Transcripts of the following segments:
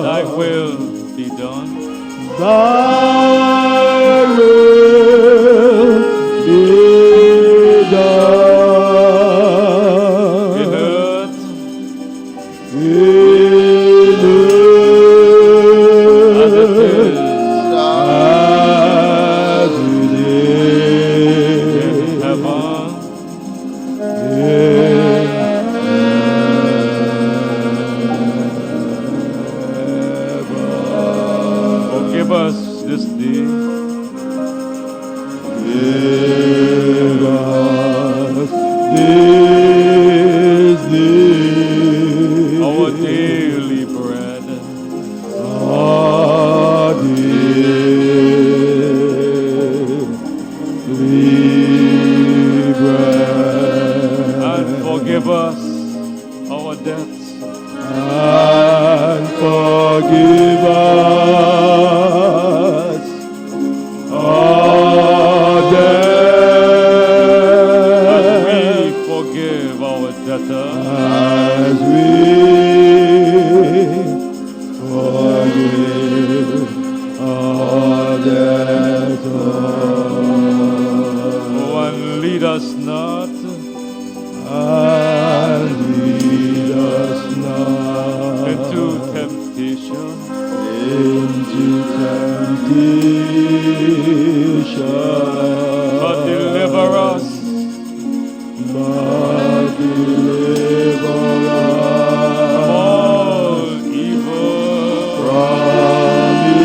Thy will be done. Thy will be done In earth as it is as it is in heaven. Forgive us this day Give us this day our daily bread, our daily bread, and forgive us our debts and forgive us our as we debts forgive our debtors. as we forgive our debtors. Oh, and lead us not And lead us not into temptation, into temptation, but deliver us but deliver from us all evil. from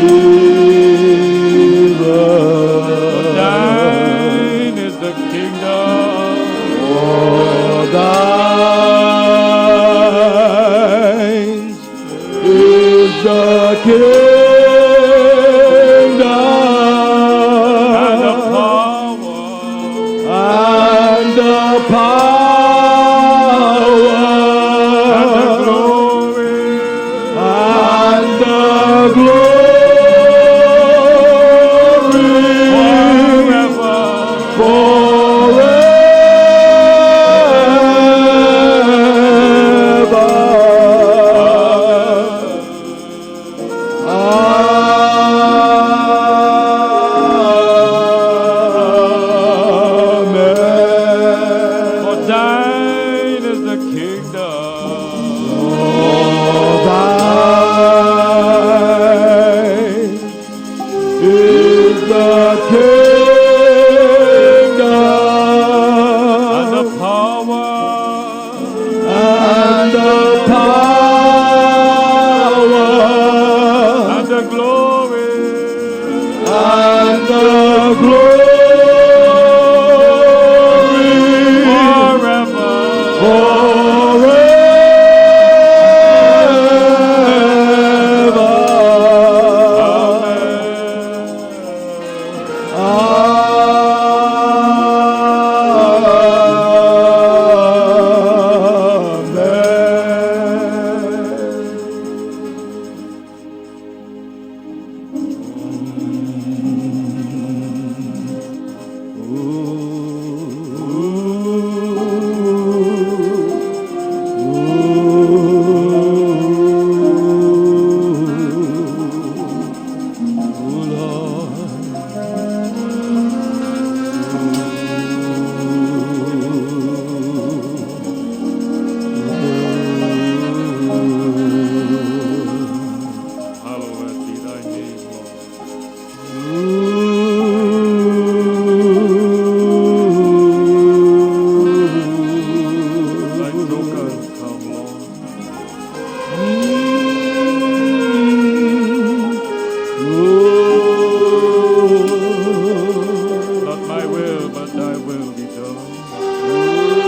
evil. Thine is the kingdom, For thine is the kingdom and the power, and the power and the glory, and the glory forever. For thine is the kingdom, Is the kingdom and the power, and the power and the glory, and the glory forever. Hallowed be thy name, Lord. Thy token come, Lord. Not my will, but thy will be done.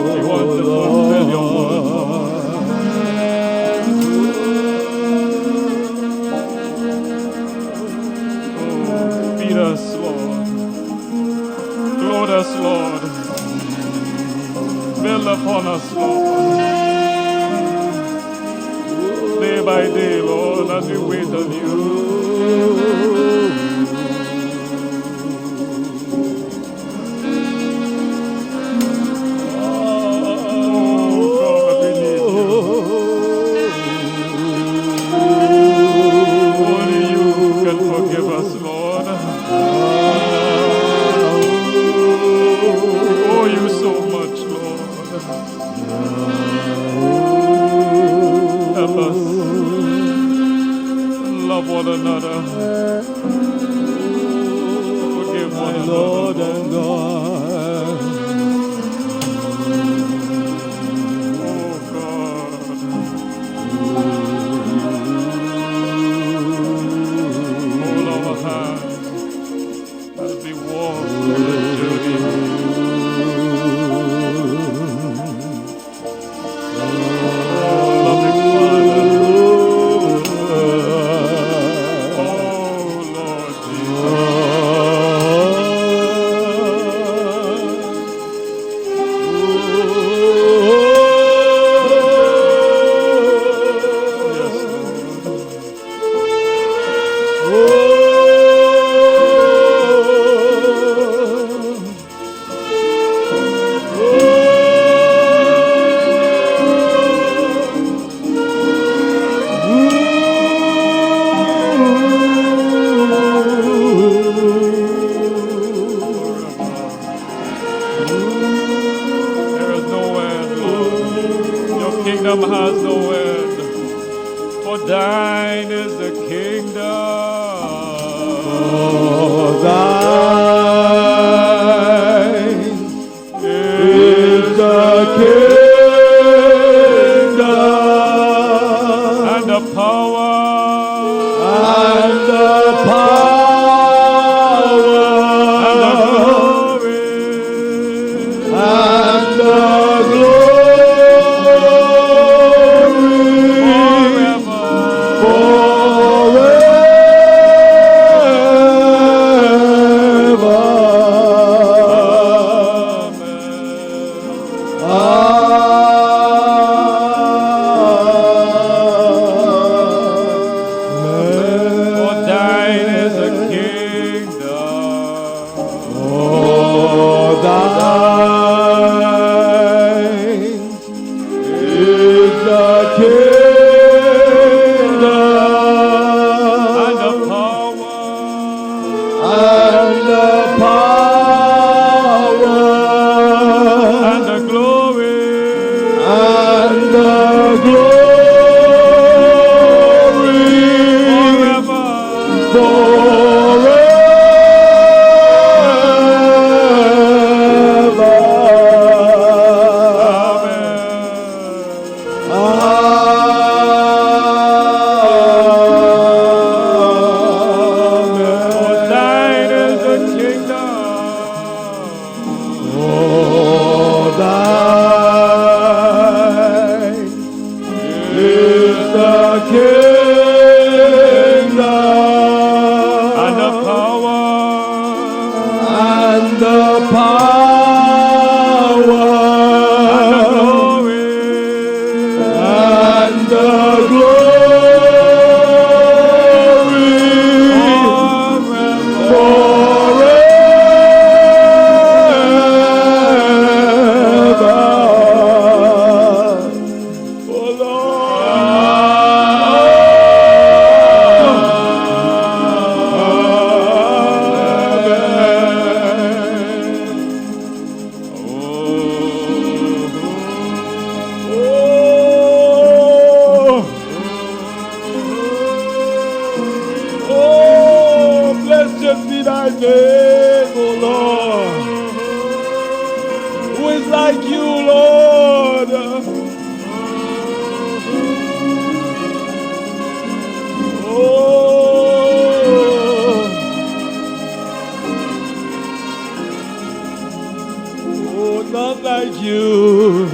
We want to fulfill your word, Lord. Feed us, Lord. Clothe us, Lord. Build upon us, Lord. Day by day, Lord, as we wait on you. There is no end, Lord. Your kingdom has no end. For thine is the kingdom. For thine is the kingdom And the power. and the power And the glory. and the glory Forever. For thine is the kingdom. For thine is the kingdom And the power. and the power And the glory. and the glory Forever. For thine is the kingdom. For thine is the kingdom And the power. and the power And the glory. and the glory forever. Oh Oh, blessed be thy name, O Lord. Who is like you, Lord? Oh, none like you.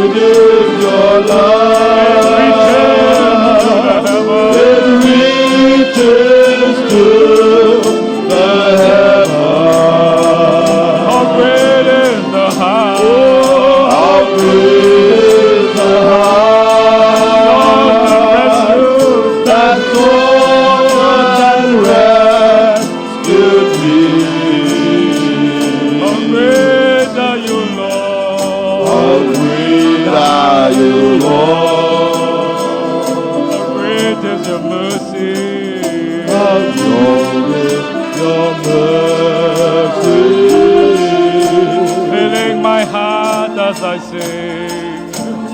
great is your love. It reaches to the heavens. How great is the heart. How great is the heart that sought and rescued me. How great are you, Lord. How great are you, Lord. How great is your mercy. How great is your mercy. Filling my heart as I sing.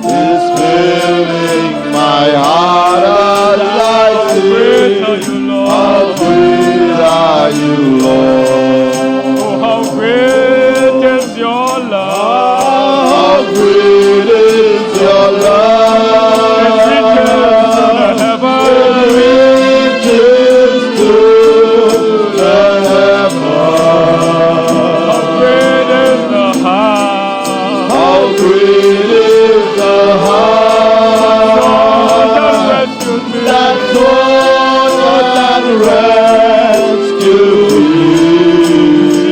Is filling my heart as I How great are sing. you, Lord. How great are you, Lord. Oh, how great is your love. How great is your love. It reaches to the heavens. It reaches to the heavens. How great is the heart. How great is the heart that rescued me. that sought and rescued me.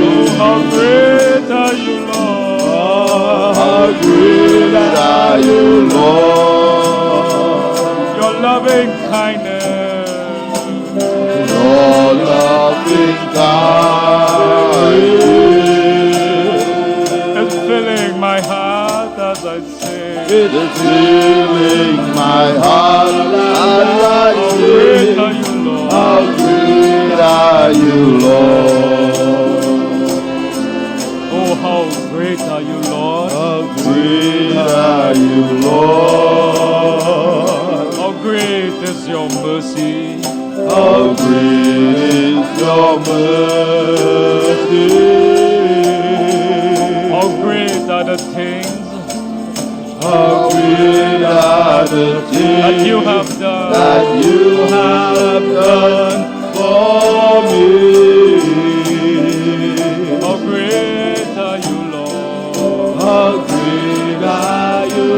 Oh, how great are you, Lord. How great are you, Lord. Your loving kindness. Your loving kindness It's filling my heart as I sing. it is filling my heart as I How great sing. are you, Lord. How great are you, Lord. Oh, how great are you, Lord. How great are you, Lord. How great is your mercy. How great is your mercy. How great are the things How great are the things that you have done. that you have done for me. How great are you, Lord. How great are you,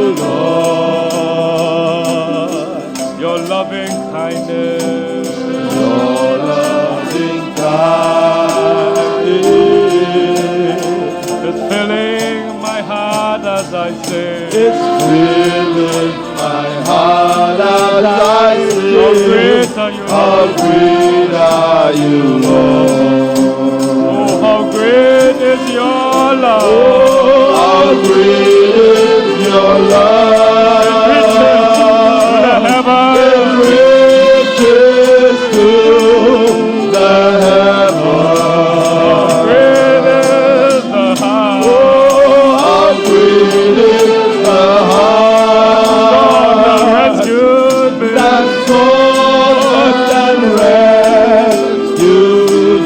Lord. Your loving kindness. Your loving kindness It's filling my heart as I sing. is filling my heart as I How sing. great are you, How Lord. great are you, Lord. Oh, how great is your love. Oh, how great is your love. It reaches to the heavens. Great is the heart. Oh, how great is the God that heart rescued me. that sought and rescued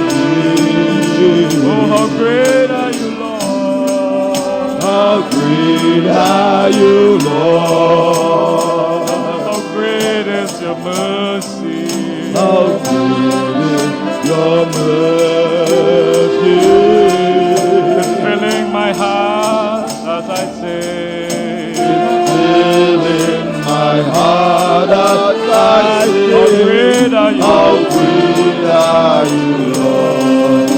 Oh, me. how great are you, Lord. How great are you, Lord. How great is your mercy. How great is your mercy. It's filling my heart as I sing. Filling my heart as I How sing. great are you, How Lord. great are you, Lord.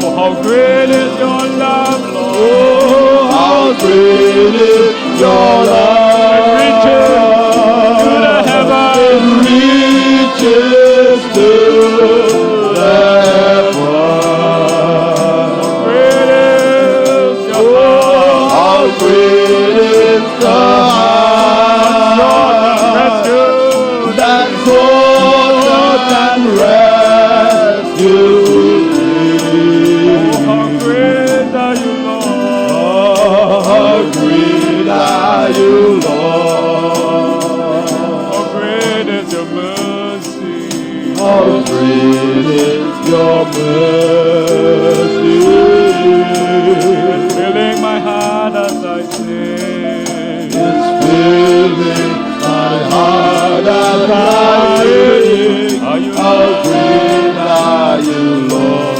Oh, how great is your love, Lord. Oh, how great is your love. It reaches to the heavens. It reaches to the heavens. Great is your Oh, heart. how great is the heart Rescued. that sought and rescued me. How great are you, Lord. Oh, how great are you, Lord. How great is your mercy. How great is your mercy. Filling my heart as I sing. It's filling my heart as I sing. Are you How great are you, Lord.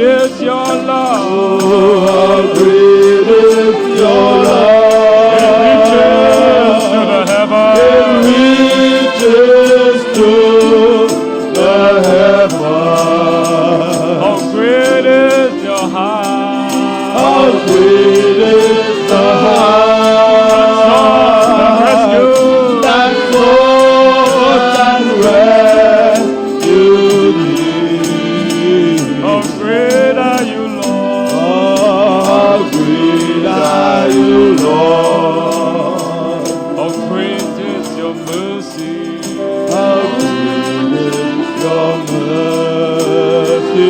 great is your love. Oh, how great is your love. It reaches to the heavens. It reaches to the heavens. How great is your heart. How great is the heart that sought and rescued me. How great are you, Lord. How great are you, Lord. How great is your mercy. How great is your mercy.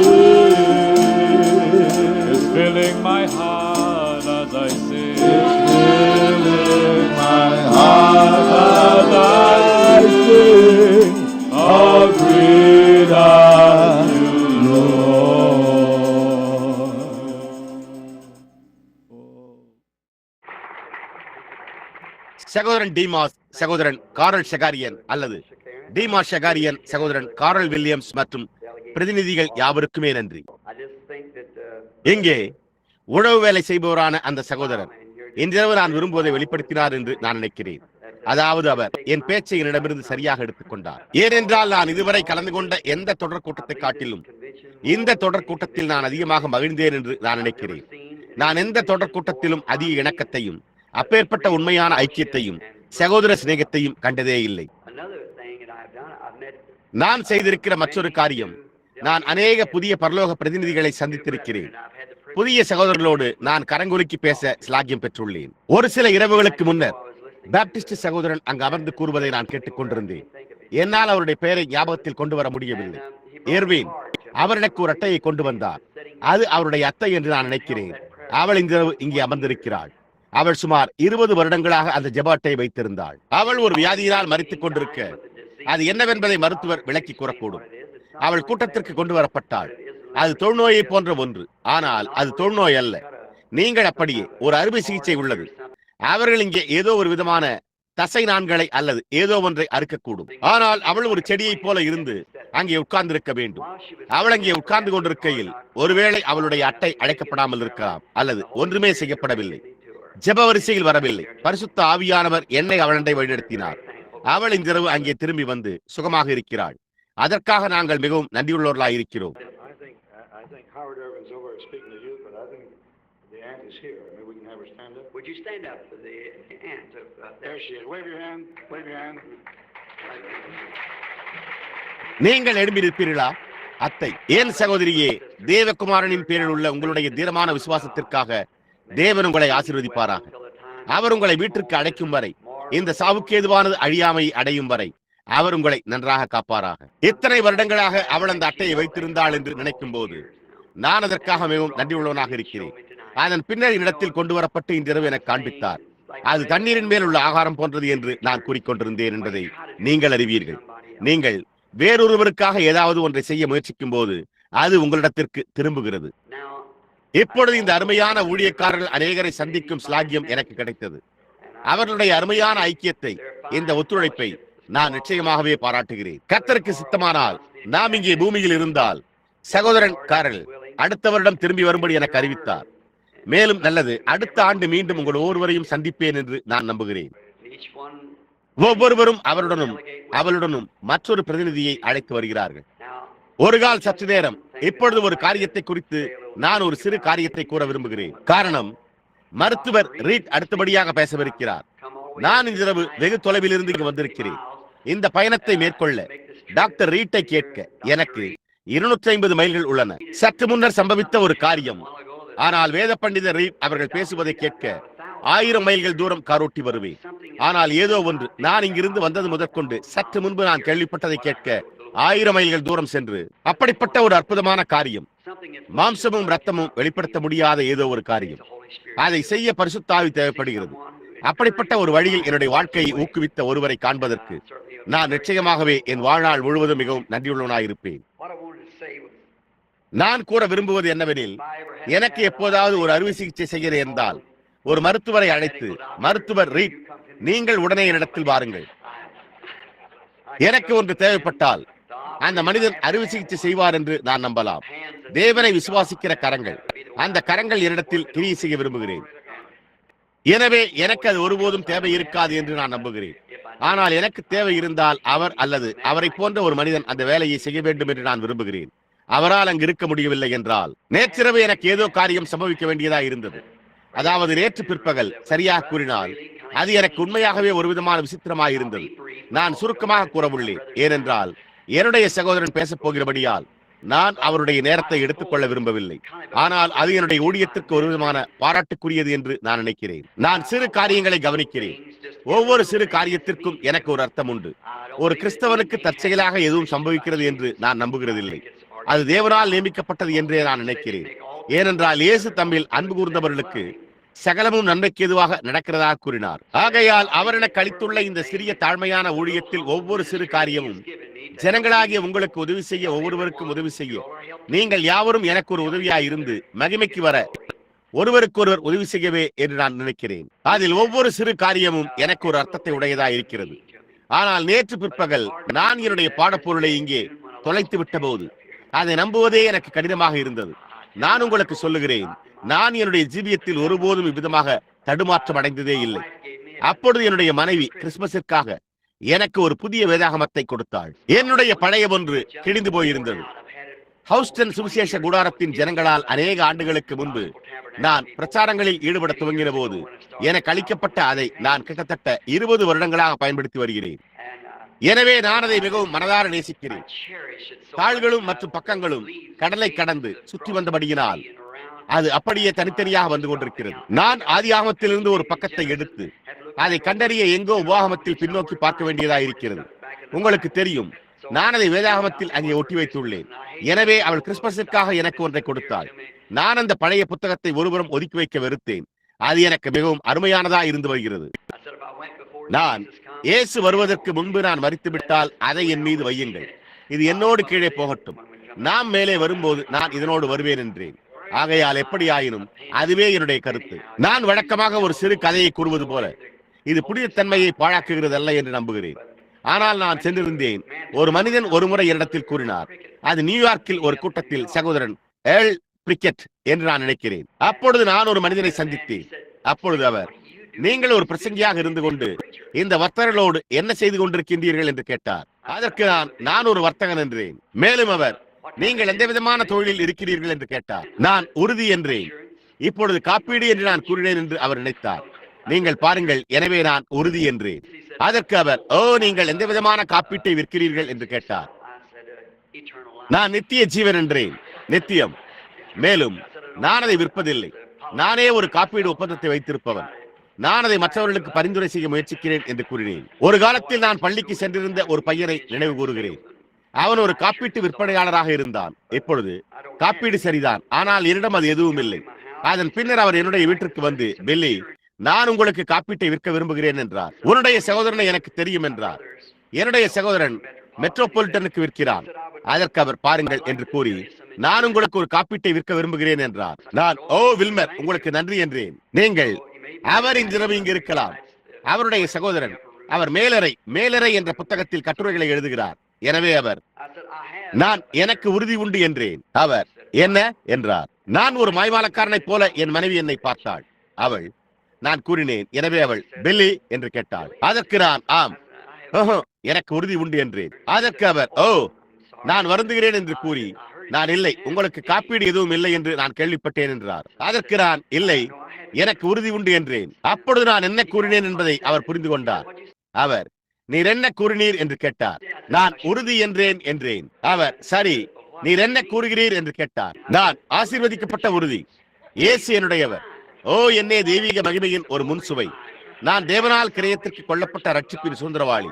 It's filling my heart as I sing. It's filling my heart as I sing. How great are you, Lord. சகோதரன் டீமாஸ், சகோதரன் காரல் ஷெகாரியன் அல்லது டீமாஸ் ஷெகாரியன், சகோதரன் காரல் Williams மற்றும் பிரதிநிதிகள் யாவருக்குமே நன்றி. இங்கே உழவு வேலை செய்பவரான அந்த சகோதரர் இன்றிரவு நான் விரும்புவதை வெளிப்படுத்தினார் என்று நான் நினைக்கிறேன். அதாவது அவர் என் பேச்சை என்னிடமிருந்து சரியாக எடுத்துக்கொண்டார். ஏனென்றால் நான் இதுவரை கலந்து கொண்ட எந்த தொடர் கூட்டத்தை காட்டிலும் இந்த தொடர் கூட்டத்தில் நான் அதிகமாக மகிழ்ந்தேன் என்று நான் நினைக்கிறேன். நான் எந்த தொடர் கூட்டத்திலும் அதிக இணக்கத்தையும் அப்பேற்பட்ட உண்மையான ஐக்கியத்தையும் சகோதர சிநேகத்தையும் கண்டதே இல்லை. நான் செய்திருக்கிற மற்றொரு காரியம், நான் அநேக புதிய பரலோக பிரதிநிதிகளை சந்தித்திருக்கிறேன். புதிய சகோதரர்களோடு நான் கரங்கொலுக்கி பேச ஸ்லாக்கியம் பெற்றுள்ளேன். ஒரு சில இரவுகளுக்கு முன்னர் பாப்டிஸ்ட் சகோதரன் அங்கு அமர்ந்து கூறுவதை நான் கேட்டுக் கொண்டிருந்தேன். என்னால் அவருடைய பெயரை ஞாபகத்தில் கொண்டு வர முடியவில்லை. எர்வின் அவர் எனக்கு ஒரு அட்டையை கொண்டு வந்தார். அது அவருடைய அத்தை என்று நான் நினைக்கிறேன். அவள் இந்த இங்கே அமர்ந்திருக்கிறாள். அவள் சுமார் 20 வருடங்களாக அந்த ஜெப அட்டையை வைத்திருந்தாள். அவள் ஒரு வியாதியினால் மரித்துக் கொண்டிருக்க அது என்னவென்பதை மருத்துவர் விளக்கி கூறக்கூடும். அவள் கூட்டத்திற்கு கொண்டு வரப்பட்டாள். அது தொழுநோயை போன்ற ஒன்று, ஆனால் அது தொழுநோய் அல்ல. நீங்கள் அப்படியே ஒரு அறுவை சிகிச்சை உள்ளது. அவர்கள் இங்கே ஏதோ ஒரு விதமான தசை நான்களை அல்லது ஏதோ ஒன்றை அறுக்கக்கூடும். ஆனால் அவள் ஒரு செடியை போல இருந்து அங்கே உட்கார்ந்திருக்க வேண்டும். அவள் அங்கே உட்கார்ந்து கொண்டிருக்கையில் ஒருவேளை அவளுடைய அட்டை அழைக்கப்படாமல் இருக்கலாம் அல்லது ஒன்றுமே செய்யப்படவில்லை. ஜெப வரிசையில் வரவில்லை. பரிசுத்த ஆவியானவர் என்னை அவளண்டை வழிநடத்தினார். அவள் இன்றிரவு அங்கே திரும்பி வந்து சுகமாக இருக்கிறாள். அதற்காக நாங்கள் மிகவும் நன்றியுள்ளவர்களாக இருக்கிறோம். Would you stand up for the aunt? There she is. Wave your hand. Wave your hand. நீங்கள் எழும்பி நிற்பீர்களா? அத்தை, ஏன் சகோதரியே, தேவகுமாரனின் பேரில் உள்ள உங்களுடைய தீரமான விசுவாசத்திற்காக தேவன் உங்களை ஆசீர்வதிப்பாராக. அவர் உங்களை வீட்டிற்கு அடைக்கும் வரை, இந்த சாவுக்கு ஏதுவானது அழியாமை அடையும் வரை அவர் உங்களை நன்றாக காப்பாராக. இத்தனை வருடங்களாக அவள் அந்த அட்டையை வைத்திருந்தாள் என்று நினைக்கும் போது நான் அதற்காக மிகவும் நன்றி உள்ளவனாக இருக்கிறேன். அதன் பின்னர் இடத்தில் கொண்டு வரப்பட்டு இன்றிரவு எனக்கு காண்பித்தார். அது தண்ணீரின் மேல் உள்ள ஆகாரம் போன்றது என்று நான் கூறிக்கொண்டிருந்தேன் என்பதை நீங்கள் அறிவீர்கள். நீங்கள் வேறொருவருக்காக ஏதாவது ஒன்றை செய்ய முயற்சிக்கும் போது அது உங்களிடத்திற்கு திரும்புகிறது. இப்பொழுது இந்த அருமையான ஊழியக்காரர்கள் அநேகரை சந்திக்கும் ஸ்லாக்கியம் எனக்கு கிடைத்தது. அவர்களுடைய அருமையான ஐக்கியத்தை, இந்த ஒத்துழைப்பை நான் நிச்சயமாகவே பாராட்டுகிறேன். கர்த்தருக்கு சித்தமானால் நாம் இங்கே பூமியில் இருந்தால் சகோதரன் காரல் அடுத்த வருடம் திரும்பி வரும்படி எனக்கு அறிவித்தார். மேலும் நல்லது, அடுத்த ஆண்டு மீண்டும் உங்கள் ஒவ்வொருவரையும் சந்திப்பேன் என்று நான் நம்புகிறேன். ஒவ்வொருவரும் அவளுடனும் மற்றொரு பிரதிநிதியை அழைத்து வருகிறார்கள். ஒரு கால் சற்று நேரம் இப்பொழுது ஒரு காரியத்தை குறித்து நான் ஒரு சிறு காரியத்தை கூற விரும்புகிறேன். காரணம், மருத்துவர் ரீட் அடுத்தபடியாக பேசவிருக்கிறார். நான் இன்றிரவு வெகு தொலைவில் இருந்து இங்கு வந்திருக்கிறேன். இந்த பயணத்தை மேற்கொள்ள டாக்டர் ரீட்டை கேட்க எனக்கு 250 மைல்கள் உள்ளன. சற்று முன்னர் சம்பவித்த ஒரு காரியம். ஆனால் வேத பண்டிதர் ரீட் அவர்கள் பேசுவதை கேட்க 1000 மைல்கள் தூரம் காரோட்டி வருவேன். ஆனால் ஏதோ ஒன்று, நான் இங்கிருந்து வந்தது முதற்கொண்டு சற்று முன்பு நான் கேள்விப்பட்டதை கேட்க 1000 மைல்கள் தூரம் சென்று அப்படிப்பட்ட ஒரு அற்புதமான காரியம், மாம்சமும் ரத்தமும் வெளிப்படுத்த முடியாத ஏதோ ஒரு காரியம், அதை செய்ய பரிசுத்த ஆவி தேவைப்படுகிறது. அப்படிப்பட்ட ஒரு வழியில் என்னுடைய வாழ்க்கையை ஊக்குவித்த ஒருவரை காண்பதற்கு நான் நிச்சயமாகவே என் வாழ்நாள் முழுவதும் மிகவும் நன்றியுள்ளவனாயிருப்பேன். நான் கூற விரும்புவது என்னவெனில், எனக்கு எப்போதாவது ஒரு அறுவை சிகிச்சை செய்ய நேர்ந்தால் ஒரு மருத்துவரை அழைத்து, மருத்துவர் ரீட், நீங்கள் உடனே என்னிடத்தில் வாருங்கள். எனக்கு ஒன்று தேவைப்பட்டால் அந்த மனிதன் அறுவை சிகிச்சை செய்வார் என்று நான் நம்பலாம். தேவனை விசுவாசிக்கிற கரங்கள், அந்த கரங்கள் என்னிடத்தில் கிரியை செய்ய விரும்புகிறேன். எனவே எனக்கு அது ஒருபோதும் தேவை இருக்காது என்று நான் நம்புகிறேன். ஆனால் எனக்கு தேவை இருந்தால் அவர் அல்லது அவரை போன்ற ஒரு மனிதன் அந்த வேலையை செய்ய வேண்டும் என்று நான் விரும்புகிறேன். அவரால் அங்கு இருக்க முடியவில்லை என்றால், நேற்றிரவு எனக்கு ஏதோ காரியம் சம்பவிக்க வேண்டியதா இருந்தது. அதாவது நேற்று பிற்பகல், சரியாக கூறினால் அது எனக்கு உண்மையாகவே ஒரு விதமான விசித்திரமாக இருந்தது. நான் சுருக்கமாக கூறவுள்ளேன், ஏனென்றால் என்னுடைய சகோதரன் பேசப் போகிறபடியால் நான் அவருடைய நேரத்தை எடுத்துக்கொள்ள விரும்பவில்லை. ஆனால் அது என்னுடைய ஊழியத்திற்கு ஒரு விதமான பாராட்டுக்குரியது என்று நான் நினைக்கிறேன். நான் சிறு காரியங்களை கவனிக்கிறேன். ஒவ்வொரு சிறு காரியத்திற்கும் எனக்கு ஒரு அர்த்தம் உண்டு. ஒரு கிறிஸ்தவனுக்கு தற்செயலாக எதுவும் சம்பவிக்கிறது என்று நான் நம்புகிறதில்லை. அது தேவனால் நியமிக்கப்பட்டது என்றே நான் நினைக்கிறேன். ஏனென்றால் இயேசு தம்மில் அன்பு கூர்ந்தவர்களுக்கு சகலமும் நன்மைக்கு எதுவாக நடக்கிறதாக கூறினார். ஆகையால் அவர் எனக்கு அளித்துள்ள இந்த சிறிய தாழ்மையான ஊழியத்தில் ஒவ்வொரு சிறு காரியமும் ஜனங்களாகிய உங்களுக்கு உதவி செய்ய, ஒவ்வொருவருக்கும் உதவி செய்ய, நீங்கள் யாவரும் எனக்கு ஒரு உதவியாய் இருந்து மகிமைக்கு வர ஒருவருக்கொருவர் உதவி செய்யவே என்று நான் நினைக்கிறேன். அதில் ஒவ்வொரு சிறு காரியமும் எனக்கு ஒரு அர்த்தத்தை உடையதாக இருக்கிறது. ஆனால் நேற்று பிற்பகல் நான் என்னுடைய பாடப்பொருளை இங்கே தொலைத்து விட்ட போது அதை நம்புவதே எனக்கு கடினமாக இருந்தது. நான் உங்களுக்கு சொல்லுகிறேன், நான் என்னுடைய ஜீவியத்தில் ஒருபோதும் இவ்விதமாக தடுமாற்றம் அடைந்ததே இல்லை. அப்பொழுது என்னுடைய மனைவி கிறிஸ்துமஸிற்காக எனக்கு ஒரு புதிய வேதாகமத்தை கொடுத்தாள். என்னுடைய பழைய ஒன்று கிழிந்து போயிருந்தது. ஹவுஸ்டன் சுவிசேஷ கூடாரத்தின் ஜனங்களால் அநேக ஆண்டுகளுக்கு முன்பு நான் பிரச்சாரங்களில் ஈடுபட துவங்கின போது எனக்கு அளிக்கப்பட்ட அதை நான் கிட்டத்தட்ட 20 வருடங்களாக பயன்படுத்தி வருகிறேன். எனவே நான் அதை மிகவும் மனதார நேசிக்கிறேன். தாள்களும் மற்றும் பக்கங்களும் கடலை கடந்து சுற்றி வந்தபடியினால் அது அப்படியே தனித்தனியாக வந்து கொண்டிருக்கிறது. நான் ஆதியாகமத்திலிருந்து ஒரு பக்கத்தை எடுத்து அதை கண்டறிய எங்கோ உபாகமத்தில் பின்னோக்கி பார்க்க வேண்டியதாக இருக்கிறது. உங்களுக்கு தெரியும், நான் அதை வேதாகமத்தில் அங்கே ஒட்டி வைத்துள்ளேன். எனவே அவள் கிறிஸ்துமஸிற்காக எனக்கு ஒன்றை கொடுத்தாள். நான் அந்த பழைய புத்தகத்தை ஒருபுறம் ஒதுக்கி வைக்க வெறுத்தேன். அது எனக்கு மிகவும் அருமையானதா இருந்து வருகிறது. நான் இயேசு வருவதற்கு முன்பு நான் மரித்துவிட்டால் அதை என் மீது வையுங்கள். இது என்னோடு கீழே போகட்டும். நாம் மேலே வரும்போது நான் இதனோடு வருவேன் என்றேன். ஆகையால் எப்படியாயினும் அதுவே என்னுடைய கருத்து. நான் வழக்கமாக ஒரு சிறு கதையை கூறுவது போல இது புனிதத்தன்மையை பாழாக்குகிறது அல்ல என்று நம்புகிறேன். ஆனால் நான் சென்றிருந்தேன். ஒரு மனிதன் ஒரு முறை என்னிடத்தில் கூறினார். அது நியூயார்க்கில் ஒரு கூட்டத்தில் சகோதரன் எல் பிரிக்கெட் என்று நான் நினைக்கிறேன். அப்பொழுது நான் ஒரு மனிதனை சந்தித்தேன். அப்பொழுது அவர், நீங்கள் ஒரு பிரசங்கியாக இருந்து கொண்டு இந்த வர்த்தகர்களோடு என்ன செய்து கொண்டிருக்கின்றீர்கள் என்று கேட்டார். அதற்கு நான் ஒரு வர்த்தகன் என்றேன். மேலும் அவர், நீங்கள் எந்த விதமான தொழிலில் இருக்கிறீர்கள் என்று கேட்டார். நான் உறுதி என்றேன். இப்பொழுது காப்பீடு என்று நான் கூறினேன் என்று அவர் நினைத்தார். நீங்கள் பாருங்கள், எனவே நான் உறுதி என்றேன். அதற்கு அவர், ஓ, நீங்கள் எந்த விதமான காப்பீட்டை விற்கிறீர்கள் என்று கேட்டார். நான் நித்திய ஜீவன் என்றேன். நித்தியம். மேலும் நான் அதை விற்பதில்லை. நானே ஒரு காப்பீடு ஒப்பந்தத்தை வைத்திருப்பவன். நான் அதை மற்றவர்களுக்கு பரிந்துரை செய்ய முயற்சிக்கிறேன் என்று கூறினேன். ஒரு காலத்தில் நான் பள்ளிக்கு சென்றிருந்த ஒரு பையனை நினைவு கூறுகிறேன். அவன் ஒரு காப்பீட்டு விற்பனையாளராக இருந்தான். இப்பொழுது காப்பீடு சரிதான், ஆனால் என்னிடம் அது எதுவும் இல்லை. அதன் பின்னர் அவர் என்னுடைய வீட்டிற்கு வந்து, பில்லி, நான் உங்களுக்கு காப்பீட்டை விற்க விரும்புகிறேன் என்றார். உன்னுடைய சகோதரனை எனக்கு தெரியும் என்றார். என்னுடைய சகோதரன் மெட்ரோபாலிட்டனுக்கு விற்கிறான். அதற்கு அவர், பாருங்கள் என்று கூறி, நான் உங்களுக்கு ஒரு காப்பீட்டை விற்க விரும்புகிறேன் என்றார். நான், ஓ வில்மர், உங்களுக்கு நன்றி என்றேன். நீங்கள், அவர் இன்றிரவு இங்கு இருக்கலாம். அவருடைய சகோதரன், அவர் மேலறை என்ற புத்தகத்தில் கட்டுரைகளை எழுதுகிறார். எனவே அவர், நான் எனக்கு உறுதி உண்டு என்றேன். அவர், என்ன என்றார். நான் ஒரு மாய்மாலக்காரனைப் போல என் மனைவி என்னை பார்த்தாள். அவள், நான் கூறினேன். எனவே அவள், பில்லி என்று கேட்டாள். அதற்கு நான், ஆம், எனக்கு உறுதி உண்டு என்றேன். அதற்கு அவர், ஓ, நான் வருந்துகிறேன் என்று கூறி, நான், இல்லை, உங்களுக்கு காப்பீடு எதுவும் இல்லை என்று நான் கேள்விப்பட்டேன் என்றார். அதற்கு நான், இல்லை, எனக்கு உறுதி உண்டு என்றேன். அப்பொழுது நான் என்ன கூறினேன் என்பதை அவர் புரிந்து கொண்டார். அவர், நீர் என்ன கூறினீர் என்று கேட்டார். நான் உறுதி என்றேன். அவர், சரி, நீர் என்ன கூறுகிறீர் என்று கேட்டார். நான், ஆசீர்வதிக்கப்பட்ட உறுதி. இயேசு என்னுடையவர். ஓ, என்னே தெய்வீக மகிமையின் ஒரு முன்சுவை. நான் தேவனால் கிரயத்திற்கு கொல்லப்பட்ட ரட்சிப்பின் சுதந்திரவாளி.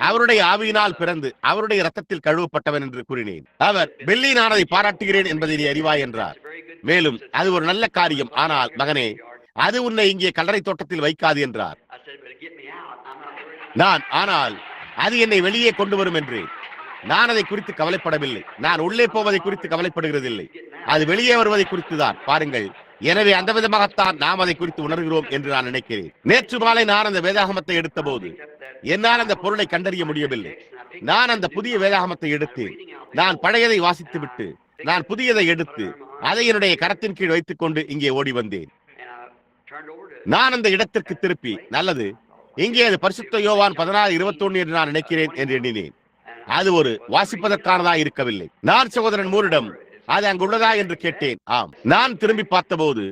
அவருடைய ஆவியினால் பிறந்து அவருடைய ரத்தத்தில் கழுவப்பட்டவன் என்று கூறினேன். அவர், பில்லி, நான் அதை பாராட்டுகிறேன் என்பதை நீ அறிவாய் என்றார். மேலும், அது ஒரு நல்ல காரியம், ஆனால் மகனே, அது உன்னை இங்கே கல்லறை தோட்டத்தில் வைக்காது என்றார். நான், ஆனால் அது என்னை வெளியே கொண்டு வரும் என்றேன். நான் அதை குறித்து கவலைப்படவில்லை. நான் உள்ளே போவதை குறித்து கவலைப்படுகிறதில்லை. அது வெளியே வருவதை குறித்து தான். பாருங்கள், எனவே அந்த விதமாகத்தான் நாம் அதை குறித்து உணர்கிறோம் என்று நான் நினைக்கிறேன். நேற்று மாலை நான் அந்த வேதாகமத்தை எடுத்த போது என்னால் அந்த பொருளை கண்டறிய முடியவில்லை. நான் அந்த புதிய வேதாகமத்தை எடுத்தேன். நான் பழையதை வாசித்துவிட்டு நான் புதியதை எடுத்து அதை என்னுடைய கரத்தின் கீழ் வைத்துக் கொண்டு இங்கே ஓடி வந்தேன். நான் அந்த இடத்திற்கு திருப்பி, நல்லது, இங்கே அது பரிசுத்த யோவான் 16:21 என்று நான் நினைக்கிறேன் என்று எண்ணினேன். அது ஒரு வாசிப்பதற்கானதா இருக்கவில்லை. நான் சகோதரன் மூரிடம் அது அங்குள்ளதா என்று கேட்டேன். ஆம். நான் திரும்பி பார்த்தபோது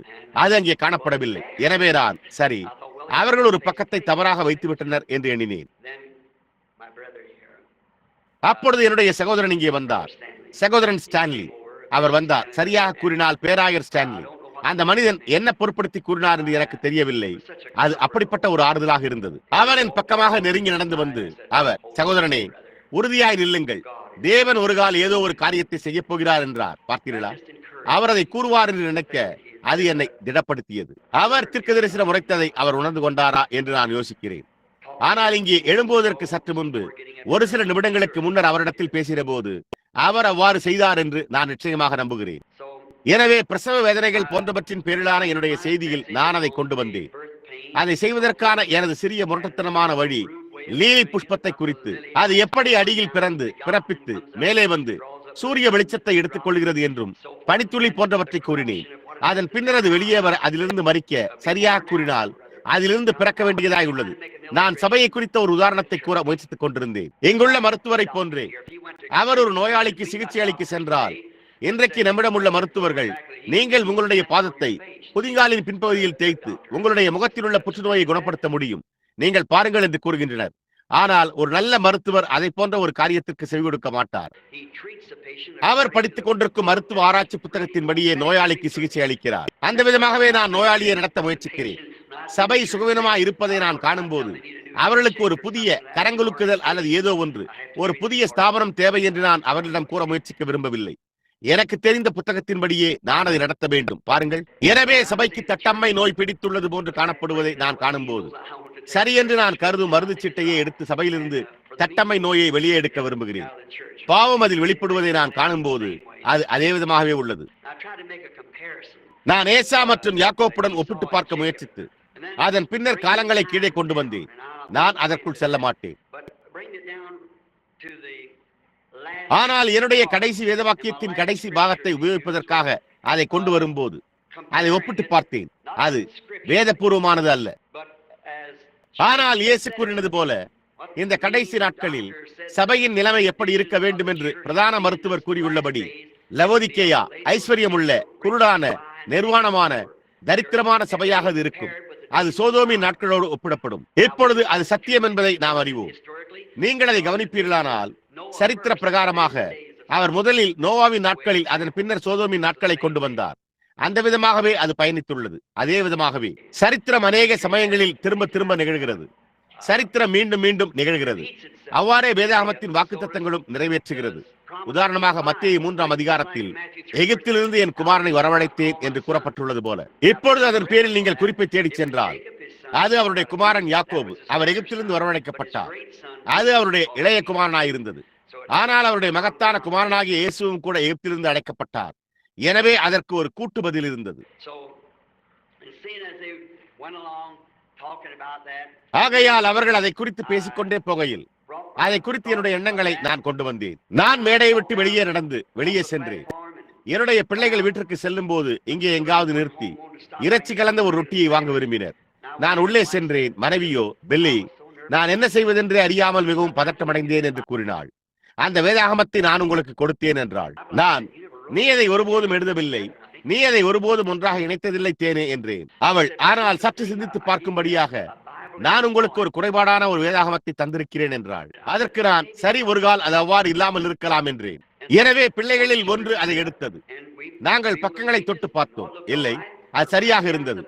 அது அங்கே காணப்படவில்லை. எனவே நான், சரி, அவர்கள் ஒரு பக்கத்தை தவறாக வைத்து விட்டனர் என்று எண்ணினேன். அப்பொழுது என்னுடைய சகோதரன் இங்கே வந்தார், சகோதரன் ஸ்டான்லி. அவர் வந்தார். சரியாக கூறினால் பேராயர் ஸ்டான்லி. அந்த மனிதன் என்ன பொருட்படுத்தி கூறினார் என்று எனக்கு தெரியவில்லை. அது அப்படிப்பட்ட ஒரு ஆறுதலாக இருந்தது. அவர் என் பக்கமாக நெருங்கி நடந்து வந்து, அவர், சகோதரனே, உறுதியாய் நில்லுங்கள், தேவன் ஒரு கால் ஏதோ ஒரு காரியத்தை செய்ய போகிறார் என்றார். பார்த்தீர்களா? அவர் அதை கூறுவார் என்று நினைக்க அது என்னை திடப்படுத்தியது. அவர் தீர்க்கதரிசனம் உரைத்ததை அவர் உணர்ந்து கொண்டாரா என்று நான் யோசிக்கிறேன். ஆனால் இங்கே எழும்புவதற்கு சற்று முன்பு ஒரு சில நிமிடங்களுக்கு முன்னர் அவரிடத்தில் பேசின போது அவர் அவ்வாறு செய்தார் என்று நான் நிச்சயமாக நம்புகிறேன். எனவே பிரசவ வேதனைகள் போன்றவற்றின் பேரிலான என்னுடைய செய்தியில் நான் அதை கொண்டு வந்தேன். அதை செய்வதற்கான எனது சிறிய முரட்டத்தனமான வழி லீலி புஷ்பத்தை குறித்து, அது எப்படி அடியில் பிறப்பித்து மேலே வந்து சூரிய வெளிச்சத்தை எடுத்துக் கொள்கிறது என்றும் பனித்துளி போன்றவற்றை கூறினேன். அதன் பின்னர் அது வெளியே வர அதிலிருந்து மறிக்க, சரியாக கூறினால் அதிலிருந்து பிறக்க வேண்டியதாய் உள்ளது. நான் சபையை குறித்த ஒரு உதாரணத்தை கூற முயற்சித்துக் கொண்டிருந்தேன். இங்குள்ள மருத்துவரை போன்றே அவர் ஒரு நோயாளிக்கு சிகிச்சை அளிக்க சென்றால், இன்றைக்கு நம்மிடம் உள்ள மருத்துவர்கள், நீங்கள் உங்களுடைய பாதத்தை குதிங்காலின் பின்பகுதியில் தேய்த்து உங்களுடைய முகத்தில் உள்ள புற்றுநோயை குணப்படுத்த முடியும், நீங்கள் பாருங்கள் என்று கூறுகின்றனர். ஆனால் ஒரு நல்ல மருத்துவர் அதை போன்ற ஒரு காரியத்திற்கு செவி கொடுக்க மாட்டார். அவர் படித்துக் கொண்டிருக்கும் மருத்துவ ஆராய்ச்சி புத்தகத்தின்படியே நோயாளிக்கு சிகிச்சை அளிக்கிறார். அந்த விதமாகவே நான் நோயாளியை நடத்த முயற்சிக்கிறேன். சபை சுகவீனமாய் இருப்பதை நான் காணும் போது அவர்களுக்கு ஒரு புதிய கரங்குலுக்குதல் அல்லது ஏதோ ஒன்று, ஒரு புதிய ஸ்தாபனம் தேவை என்று நான் அவர்களிடம் கூற முயற்சிக்க விரும்பவில்லை. எனக்கு தெரிந்த புத்தகத்தின்படியே நான் அதை நடத்த வேண்டும். பாருங்கள், எனவே சபைக்கு தட்டம்மை நோய் பிடித்துள்ளது போன்று காணப்படுவதை நான் காணும் போது சரி என்று நான் கருதும் மருந்து சீட்டையை எடுத்து சபையிலிருந்து தட்டம்மை நோயை வெளியே எடுக்க விரும்புகிறேன். பாவம் அதில் வெளிப்படுவதை நான் காணும் போது அது அதே விதமாகவே உள்ளது. நான் ஏசா மற்றும் யாக்கோப்புடன் ஒப்பிட்டு பார்க்க முயற்சித்து அதன் பின்னர் காலங்களை கீழே கொண்டு வந்தேன். நான் அதற்குள் செல்ல மாட்டேன். ஆனால் என்னுடைய கடைசி வேதவாக்கியத்தின் கடைசி பாகத்தை உபயோகிப்பதற்காக அதை கொண்டு வரும்போது அதை ஒப்பிட்டு பார்த்தேன். அது வேதபூர்வமானது அல்ல. ஆனால் இயேசு கூறினது போல இந்த கடைசி நாட்களில் சபையின் நிலைமை எப்படி இருக்க வேண்டும் என்று பிரதான மருத்துவர் கூறியுள்ளபடி, லவோதிக்கேயா ஐஸ்வர்யமுள்ள, குருடான, நிர்வாணமான, தரித்திரமான சபையாக அது இருக்கும். அது சோதோமின் நாட்களோடு ஒப்பிடப்படும். இப்பொழுது அது சத்தியம் என்பதை நாம் அறிவோம். நீங்கள் அதை கவனிப்பீர்களானால், சரித்திர பிரகாரமாக அவர் முதலில் நோவாவின் நாட்களில், அதன் பின்னர் சோதோமின் நாட்களை கொண்டு வந்தார். அந்த விதமாகவே அது பயணித்துள்ளது. அதே விதமாகவே சரித்திரம் அநேக சமயங்களில் திரும்ப திரும்ப நிகழ்கிறது. சரித்திரம் மீண்டும் மீண்டும் நிகழ்கிறது. அவ்வாறே வேதாகமத்தின் வாக்குத்தத்தங்களும் நிறைவேற்றுகிறது. உதாரணமாக மத்தேயு 3ஆம் அதிகாரத்தில் எகிப்திலிருந்து என் குமாரனை வரவழைத்தேன் என்று கூறப்பட்டுள்ளது போல, இப்பொழுது அதன் பேரில் நீங்கள் குறிப்பை தேடிச் சென்றால் அது அவருடைய குமாரன் யாக்கோபு. அவர் எகிப்திலிருந்து வரவழைக்கப்பட்டார். அது அவருடைய இளைய குமாரனாயிருந்தது. ஆனால் அவருடைய மகத்தான குமாரனாகிய இயேசுவும் கூட எகிப்திலிருந்து அழைக்கப்பட்டார். எனவே அதற்கு ஒரு கூட்டு பதில் இருந்தது. ஆகையால் அவர்கள் அதை குறித்து பேசிக்கொண்டே போகையில் அதை குறித்து என்னுடைய எண்ணங்களை நான் கொண்டு வந்தேன். நான் மேடையை விட்டு வெளியே நடந்து வெளியே சென்றேன். என்னுடைய பிள்ளைகள் வீட்டிற்கு செல்லும் போது இங்கே எங்காவது நிறுத்தி இறைச்சி கலந்த ஒரு ரொட்டியை வாங்க விரும்பினர். நான் உள்ளே சென்றேன். மனைவியோ, பெல்லி, நான் என்ன செய்வதென்றே அறியாமல் மிகவும் பதட்டமடைந்தேன் என்று கூறினாள். அந்த வேதாகமத்தை நான் உங்களுக்கு கொடுத்தேன் என்றாள். நான், நீ அதை ஒருபோதும் எழுதவில்லை, நீ அதை ஒருபோதும் ஒன்றாக இணைத்ததில்லை தேனே என்றேன். அவள், ஆனால் சற்று சிந்தித்து பார்க்கும்படியாக நான் உங்களுக்கு ஒரு குறைபாடான ஒரு வேதாகமத்தை தந்திருக்கிறேன் என்றாள். அதற்கு நான், சரி, ஒரு கால் அது அவ்வாறு இல்லாமல் இருக்கலாம் என்றேன். எனவே பிள்ளைகளில் ஒன்று அதை எடுத்தது. நாங்கள் பக்கங்களை தொட்டு பார்த்தோம். இல்லை, அது சரியாக இருந்தது.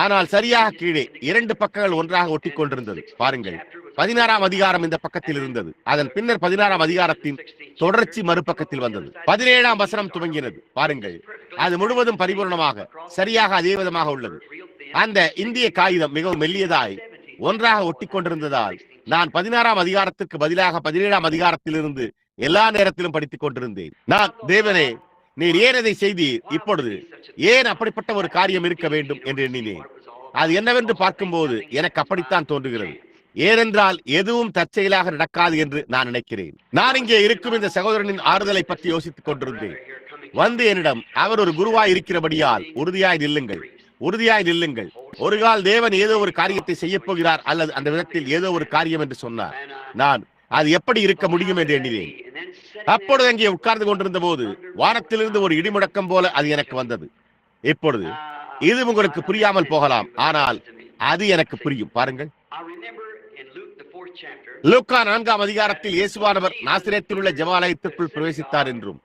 ஆனால் சரியாக கீழே 2 பக்கங்கள் ஒன்றாக ஒட்டி கொண்டிருந்தது. பாருங்கள், 16ஆம் அதிகாரம் இந்த பக்கத்தில் இருந்தது. அதன் பின்னர் 16ஆம் அதிகாரத்தின் தொடர்ச்சி மறுபக்கத்தில் வந்தது. 17ஆம் வசனம் துவங்கினது. பாருங்கள், அது முழுவதும் பரிபூர்ணமாக சரியாக அதே விதமாக உள்ளது. அந்த இந்திய காகிதம் மிகவும் மெல்லியதாய் ஒன்றாக ஒட்டி கொண்டிருந்ததால் நான் 16ஆம் அதிகாரத்திற்கு பதிலாக 17ஆம் அதிகாரத்திலிருந்து எல்லா நேரத்திலும் படித்துக் கொண்டிருந்தேன். நான், தேவனே, நீர் ஏன் அதை செய்தீர்? இப்பொழுது ஏன் அப்படிப்பட்ட ஒரு காரியம் இருக்க வேண்டும் என்று எண்ணினேன். அது என்னவென்று பார்க்கும்போது எனக்கு அப்படித்தான் தோன்றுகிறது. ஏனென்றால் எதுவும் தற்செயலாக நடக்காது என்று நான் நினைக்கிறேன். நான் இங்கே இருக்கும் இந்த சகோதரனின் ஆறுதலை பற்றி யோசித்துக் கொண்டிருந்தேன். வந்து என்னிடம், அவர் ஒரு குருவாய் இருக்கிறபடியால் உறுதியாய் நில்லுங்கள், உறுதியாய் நில்லுங்கள். ஒரு கால் தேவன் ஏதோ ஒரு காரியத்தை செய்ய போகிறார் அல்லது அந்த விதத்தில் ஏதோ ஒரு காரியம் என்று சொன்னார். நான் அது எப்படி இருக்க முடியும் என்று எண்ணினேன். அப்பொழுது அங்கே உட்கார்ந்து கொண்டிருந்த போது வானத்திலிருந்து ஒரு இடிமுழக்கம் போல அது எனக்கு வந்தது. இப்பொழுது இது உங்களுக்கு புரியாமல் போகலாம், ஆனால் அது எனக்கு புரியும். பாருங்கள், லூக்கா 4ஆம் அதிகாரத்தில் இயேசுவானவர் நாசரேத்தில் உள்ள ஜெபாலயத்திற்குள் பிரவேசித்தார் என்றும்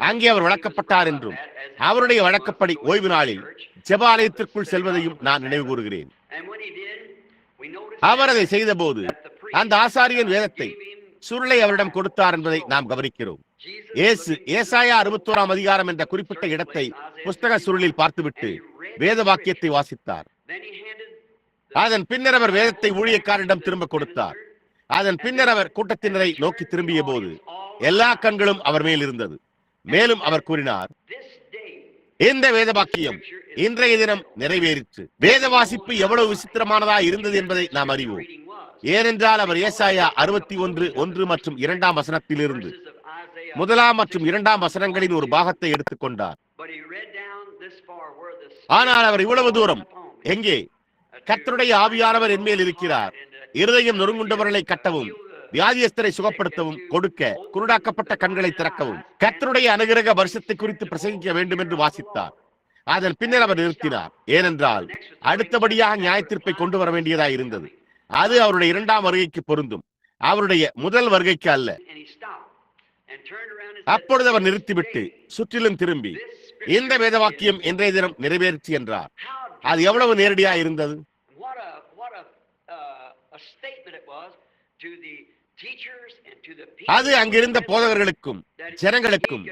அங்கே அவர் வளர்க்கப்பட்டார் என்றும் அவருடைய வழக்கப்படி ஓய்வு நாளில் ஜெபாலயத்திற்குள் செல்வதையும் நான் நினைவு கூறுகிறேன். அவர் அதை செய்த போது அந்த ஆசாரியன் வேதத்தை சுருளை அவரிடம் கொடுத்தார் என்பதை நாம் கவனிக்கிறோம். இயேசு ஏசாயா 61ஆம் அதிகாரம் என்ற குறிப்பிட்ட இடத்தை புஸ்தக சுருளில் பார்த்துவிட்டு வேத வாக்கியத்தை வாசித்தார். அதன் பின்னர் அவர் வேதத்தை ஊழியக்காரரிடம் திரும்ப கொடுத்தார். அதன் பின்னர் அவர் கூட்டத்தினரை நோக்கி திரும்பிய போது எல்லா கண்களும் அவர் மேல் இருந்தது. மேலும் அவர் கூறினார், இந்த வேத வாக்கியம் இன்றைய தினம் நிறைவேறிற்று. வேத வாசிப்பு எவ்வளவு விசித்திரமானதா இருந்தது என்பதை நாம் அறிவோம். ஏனென்றால் அவர் ஏசாயா 61:1 மற்றும் 2ஆம் வசனத்திலிருந்து 1 மற்றும் 2ஆம் வசனங்களின் ஒரு பாகத்தை எடுத்துக்கொண்டார். ஆனால் அவர் இவ்வளவு தூரம், எங்கே கர்த்தருடைய ஆவியானவர் என்மேல் இருக்கிறார், இருதயம் நொறுங்குண்டவர்களை கட்டவும், வியாதியஸ்தரை சுகப்படுத்தவும், கொடுக்க குருடாக்கப்பட்ட கண்களை திறக்கவும், கர்த்தருடைய அனுகிரக வருஷத்தை குறித்து பிரசங்கிக்க வேண்டும் என்று வாசித்தார். அதன் பின்னர் அவர் நிறுத்தினார். ஏனென்றால் அடுத்தபடியாக நியாயத்தீர்ப்பை கொண்டு வர வேண்டியதாக இருந்தது. அது அவருடைய 2ஆம் வருகைக்கு பொருந்தும், அவருடைய முதல் வருகைக்கு அல்ல. அப்பொழுது அவர் நிறுத்திவிட்டு சுற்றிலும் திரும்பி, இந்த வேத வாக்கியம் இன்றைய தினம் நிறைவேறிச்சு என்றார். அது எவ்வளவு நேரடியா இருந்தது! அது அங்கிருந்த போதகர்களுக்கும் ஜனங்களுக்கும்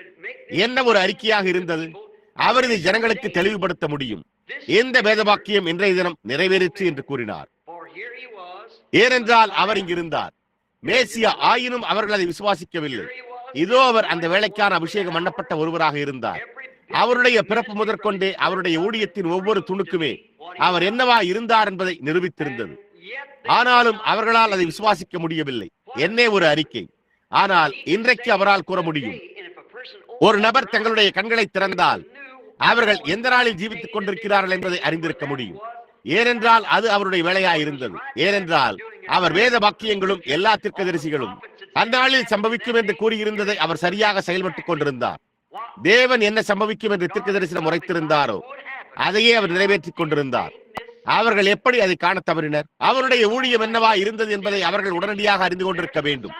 என்ன ஒரு அறிக்கையாக இருந்தது! அவர் இதை ஜனங்களுக்கு தெளிவுபடுத்த முடியும். இந்த வேத வாக்கியம் இன்றைய தினம் நிறைவேறிச்சு என்று கூறினார். ஏனென்றால் அவர் இங்கிருந்தார், மேசியா. ஆயினும் அவர்கள் அதை விசுவாசிக்கவில்லை. இதோ அவர் அந்த வேலைக்கான அபிஷேகம் பண்ணப்பட்ட ஒருவராக இருந்தார். அவருடைய பிறப்பு முதற்கொண்டே அவருடைய ஊழியத்தின் ஒவ்வொரு துணுக்குமே அவர் என்னவா இருந்தார் என்பதை நிரூபித்திருந்தது. ஆனாலும் அவர்களால் அதை விசுவாசிக்க முடியவில்லை. என்னே ஒரு அறிக்கை! ஆனால் இன்றைக்கு அவரால் கூற முடியும். ஒரு நபர் தங்களுடைய கண்களை திறந்தால் அவர்கள் எந்த நாளில் ஜீவித்துக் கொண்டிருக்கிறார்கள் என்பதை அறிந்திருக்க முடியும். ஏனென்றால் அது அவருடைய வேலையாய் இருந்தது. ஏனென்றால் அவர் வேத வாக்கியங்களும் எல்லா தீர்க்கதரிசிகளும் அந்நாளில் சம்பவிக்கும் என்று கூறியிருந்ததை அவர் சரியாக செயல்பட்டுக் கொண்டிருந்தார். தேவன் என்ன சம்பவிக்கும் என்று தீர்க்கதரிசனம் உரைத்திருந்தாரோ அதையே அவர் நிறைவேற்றிக் கொண்டிருந்தார். அவர்கள் எப்படி அதை காண தவறினர்? அவருடைய ஊழியம் என்னவா இருந்தது என்பதை அவர்கள் உடனடியாக அறிந்து கொண்டிருக்க வேண்டும்.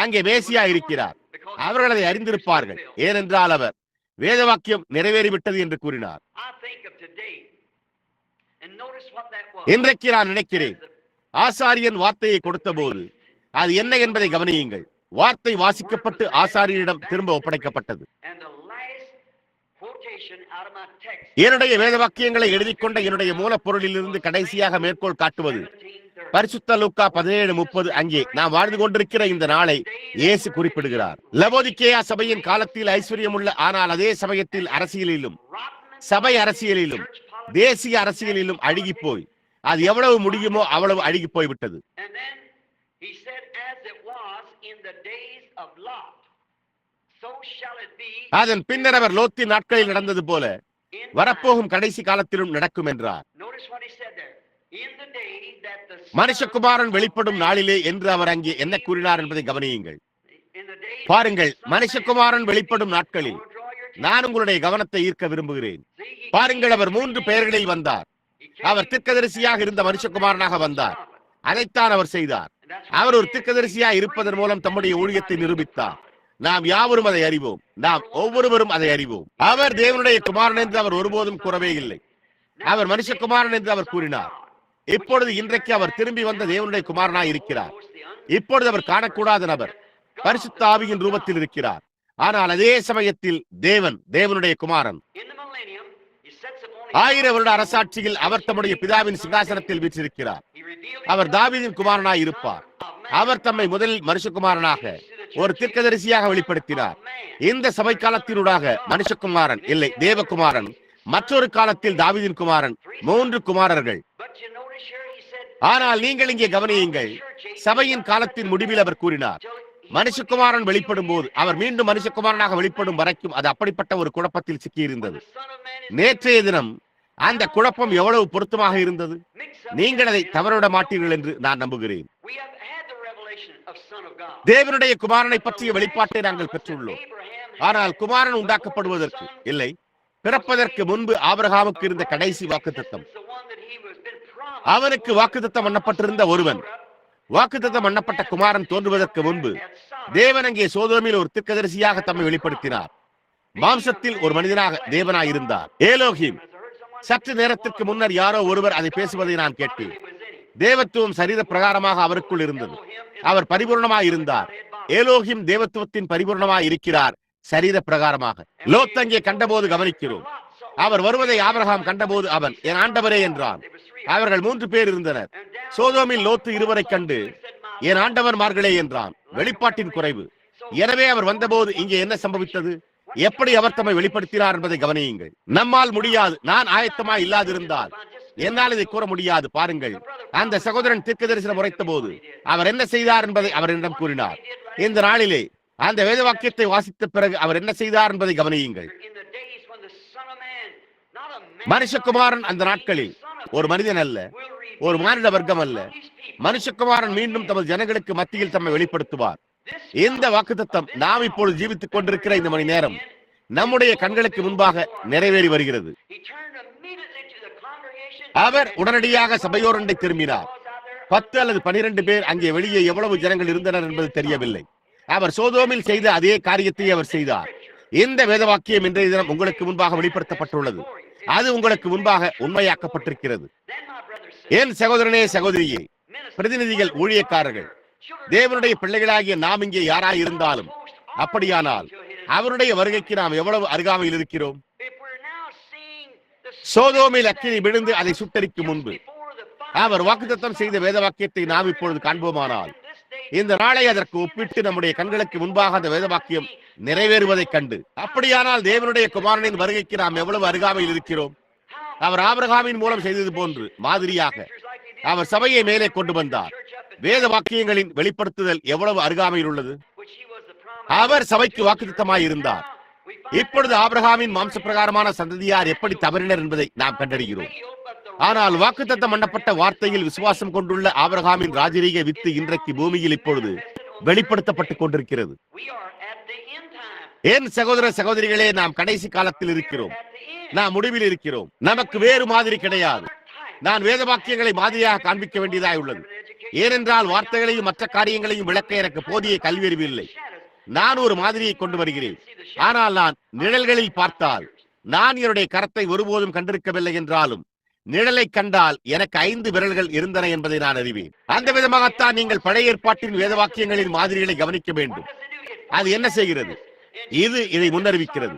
அங்கே மேசியா இருக்கிறார். அவர்கள் அதை அறிந்திருப்பார்கள். ஏனென்றால் அவர் வேத வாக்கியம் நிறைவேறிவிட்டது என்று கூறினார். இன்றைக்கு நான் நினைக்கிறேன், ஆசாரியன் வார்த்தையை கொடுத்த போது அது என்ன என்பதை கவனியுங்கள். வார்த்தை வாசிக்கப்பட்டு ஆசாரியனிடம் திரும்ப ஒப்படைக்கப்பட்டது. என்னுடைய வேத வாக்கியங்களை எழுதிக் கொண்ட என்னுடைய மூலப்பொருளில் இருந்து கடைசியாக மேற்கோள் காட்டுவது பரிசுத்த லூக்கா 17:30. அங்கே நாம் வாழ்ந்து கொண்டிருக்கிற இந்த நாளை இயேசு குறிப்பிடுகிறார். லவோதிக்கேயா சபையின் காலத்தில் ஐஸ்வர்யம் உள்ள, ஆனால் அதே சமயத்தில் அரசியலிலும், சபை அரசியலிலும், தேசிய அரசியலிலும் அழுகி போய் அது எவ்வளவு முடியுமோ அவ்வளவு அழுகி போய்விட்டது. அதன் பின்னர் அவர் லோத்தின் நாட்களில் நடந்தது போல வரப்போகும் கடைசி காலத்திலும் நடக்கும் என்றார். மனுஷகுமாரன் வெளிப்படும் நாளிலே என்று அவர் அங்கே என்ன கூறினார் என்பதை கவனியுங்கள். பாருங்கள், மனுஷகுமாரன் வெளிப்படும் நாட்களில் நான் உங்களுடைய கவனத்தை ஈர்க்க விரும்புகிறேன். பாருங்கள், அவர் 3 பெயர்களில் வந்தார். அவர் தீர்க்கதரிசியாக இருந்த மனுஷகுமாரனாக வந்தார். அதைத்தான் அவர் செய்தார். அவர் ஒரு தீர்க்கதரிசியாக இருப்பதன் மூலம் தம்முடைய ஊழியத்தை நிரூபித்தார். நாம் யாவரும் அதை அறிவோம். நாம் ஒவ்வொருவரும் அதை அறிவோம். அவர் தேவனுடைய குமாரன் என்று அவர் ஒருபோதும் கூறவே இல்லை. அவர் மனுஷகுமாரன் என்று அவர் கூறினார். இப்பொழுது இன்றைக்கு அவர் திரும்பி வந்த தேவனுடைய குமாரனாய் இருக்கிறார். இப்பொழுது அவர் காணக்கூடாத நபர், பரிசுத்த ஆவியின் ரூபத்தில் இருக்கிறார். ஆனால் அதே சமயத்தில் தேவனுடைய குமாரன். 1000 வருட அரசாட்சியில் அவர் தம்முடைய பிதாவின் சிங்காசனத்தில் வீற்றிருக்கிறார். அவர் தாவீதின் குமாரனாய் இருப்பார். அவர் தம்மை முதலில் மனுஷகுமாரனாக, ஒரு தீர்க்கதரிசியாக வெளிப்படுத்தினார். இந்த சபை காலத்தினூடாக மனுஷகுமாரன் இல்லை, தேவகுமாரன், மற்றொரு காலத்தில் தாவீதின் குமாரன், 3 குமாரர்கள். ஆனால் நீங்கள் இங்கே கவனியுங்கள், சபையின் காலத்தின் முடிவில் அவர் கூறினார், மனுஷகுமாரன் வெளிப்படும் போது அவர் மீண்டும் மனுஷகுமாரனாக வெளிப்படும் வரைக்கும் அது அப்படிப்பட்ட ஒரு குழப்பத்தில் சிக்கியிருந்தது. நேற்றைய தினம் அந்த குழப்பம் எவ்வளவு பொருத்தமாக இருந்தது. நீங்கள் அதை தவறவிட மாட்டீர்கள் என்று நான் நம்புகிறேன். தேவனுடைய குமாரனை பற்றிய வெளிப்பாட்டை நாங்கள் பெற்றுள்ளோம். ஆனால் குமாரன் உண்டாக்கப்படுவதற்கு இல்லை, பிறப்பதற்கு முன்பு ஆபிரகாமுக்கு இருந்த கடைசி வாக்குத்தத்தம், அவனுக்கு வாக்குத்தத்தம் பண்ணப்பட்டிருந்த ஒருவன், வாக்குத்தத்தம் பண்ணப்பட்ட குமாரன் தோன்றுவதற்கு முன்பு தேவன் அங்கே சோதோமில் ஒரு தீர்க்கதரிசியாக தம்மை வெளிப்படுத்தினார். மாம்சத்தில் ஒரு மனிதனாக தேவனாய் இருந்தார். ஏலோகிம். சற்று நேரத்திற்கு முன்னர் யாரோ ஒருவர் அதை பேசுவதை நான் கேட்டேன். தேவத்துவம் சரீர பிரகாரமாக அவருக்குள் இருந்தது. அவர் பரிபூர்ணமாய் இருந்தார். ஏலோகிம் தேவத்துவத்தின் பரிபூர்ணமாய் இருக்கிறார் சரீர பிரகாரமாக. லோத் அங்கே கண்டபோது கவனிக்கிறோம். அவர் வருவதை ஆபிரகாம் கண்டபோது அவன், என் ஆண்டவரே என்றான். அவர்கள் 3 பேர் இருந்தனர். சோதோமில் லோத்து இருவரை கண்டு, என் ஆண்டவன்மார்களே என்றான். வெளிப்பாட்டின் குறைவு. எனவே அவர் வந்தபோது இங்கே என்ன சம்பவித்தது, எப்படி அவர் தம்மை வெளிப்படுத்தினார் என்பதை கவனியுங்கள். நம்மால் முடியாது. நான் ஆயத்தமாய் இல்லாதிருந்தால் என்னால் இதை கூற முடியாது. பாருங்கள், அந்த சகோதரன் தீர்க்க தரிசனம் உரைத்த போது அவர் என்ன செய்தார் என்பதை அவர் என்னிடம் கூறினார். இந்த நாளிலே அந்த வேத வாக்கியத்தை வாசித்த பிறகு அவர் என்ன செய்தார் என்பதை கவனியுங்கள். மனுஷகுமாரன் அந்த நாட்களில் ஒரு மனிதன் அல்ல, ஒரு மானிட வர்க்கம் அல்ல, மனுஷகுமாரன் மீண்டும் தமது ஜனங்களுக்கு மத்தியில் தம்மை வெளிப்படுத்துவார். இந்த வாக்குத்தத்தம் நாம் இப்பொழுது ஜீவித்துக் கொண்டிருக்கிற இந்த மணி நேரம் நம்முடைய கண்களுக்கு முன்பாக நிறைவேறி வருகிறது. அவர் உடனடியாக சபையோரண்டை திரும்பினார். 10 அல்லது 12 பேர், அங்கே வெளியே எவ்வளவு ஜனங்கள் இருந்தனர் என்பது தெரியவில்லை. அவர் சோதோமில் செய்த அதே காரியத்தை அவர் செய்தார். இந்த வேத வாக்கியம் இன்றைய தினம் உங்களுக்கு முன்பாக வெளிப்படுத்தப்பட்டுள்ளது. அது உங்களுக்கு முன்பாக உண்மையாக்கப்பட்டிருக்கிறது. என் சகோதரனே, சகோதரியே, பிரதிநிதிகள், ஊழியக்காரர்கள், தேவனுடைய பிள்ளைகளாகிய நாம் இங்கே யாராய் இருந்தாலும், அப்படியானால் அவருடைய வருகைக்கு நாம் எவ்வளவு அருகாமையில் இருக்கிறோம். சோதோமில் அக்கினி விழுந்து அதை சுட்டரிக்கும் முன்பு அவர் வாக்குத்தத்தம் செய்த வேத வாக்கியத்தை நாம் இப்பொழுது காண்போமானால், இந்த நாளை அதற்கு ஒப்பிட்டு நம்முடைய கண்களுக்கு முன்பாக அந்த வேத வாக்கியம் நிறைவேறுவதைக் கண்டு, அப்படியானால் தேவனுடைய குமாரனின் வருகைக்கு நாம் எவ்வளவு அருகாமையில் இருக்கிறோம். அவர் ஆபிரகாமின் மூலம் செய்தது போன்று மாதிரியாக அவர் சபையை மேலே கொண்டு வந்தார். வேத வாக்கியங்களின் வெளிப்படுத்துதல் எவ்வளவு அருகாமையில் உள்ளது. அவர் சபைக்கு வாக்குத்தத்தமாய் இருந்தார். இப்பொழுது ஆபிரகாமின் மாம்ச பிரகாரமான சந்ததியார் எப்படி தவறினர் என்பதை நாம் கண்டறிகிறோம். ஆனால் வாக்குத்தத்தம் பண்ணப்பட்ட வார்த்தையில் விசுவாசம் கொண்டுள்ள ஆபிரகாமின் ராஜரீக வித்து இன்றைக்கு பூமியில் இப்பொழுது வெளிப்படுத்தப்பட்டுக் கொண்டிருக்கிறது. என் சகோதர சகோதரிகளே, நாம் கடைசி காலத்தில் இருக்கிறோம். நாம் முடிவில் இருக்கிறோம். நமக்கு வேறு மாதிரி கிடையாது. நான் வேத வாக்கியங்களை மாதிரியாக காண்பிக்க வேண்டியதாய் உள்ளது. ஏனென்றால் வார்த்தைகளையும் மற்ற காரியங்களையும் விளக்க எனக்கு போதிய கல்வியறிவு இல்லை. நான் ஒரு மாதிரியை கொண்டு வருகிறேன். ஆனால் நான் நிழல்களில் பார்த்தால், நான் என்னுடைய கரத்தை ஒருபோதும் கண்டிருக்கவில்லை என்றாலும் நிழலை கண்டால் எனக்கு 5 விரல்கள் இருந்தன என்பதை நான் அறிவேன். அந்த விதமாகத்தான் நீங்கள் பழைய ஏற்பாட்டின் வேத வாக்கியங்களின் மாதிரிகளை கவனிக்க வேண்டும். அது என்ன செய்கிறது? இது இதை முன்னறிவிக்கிறது.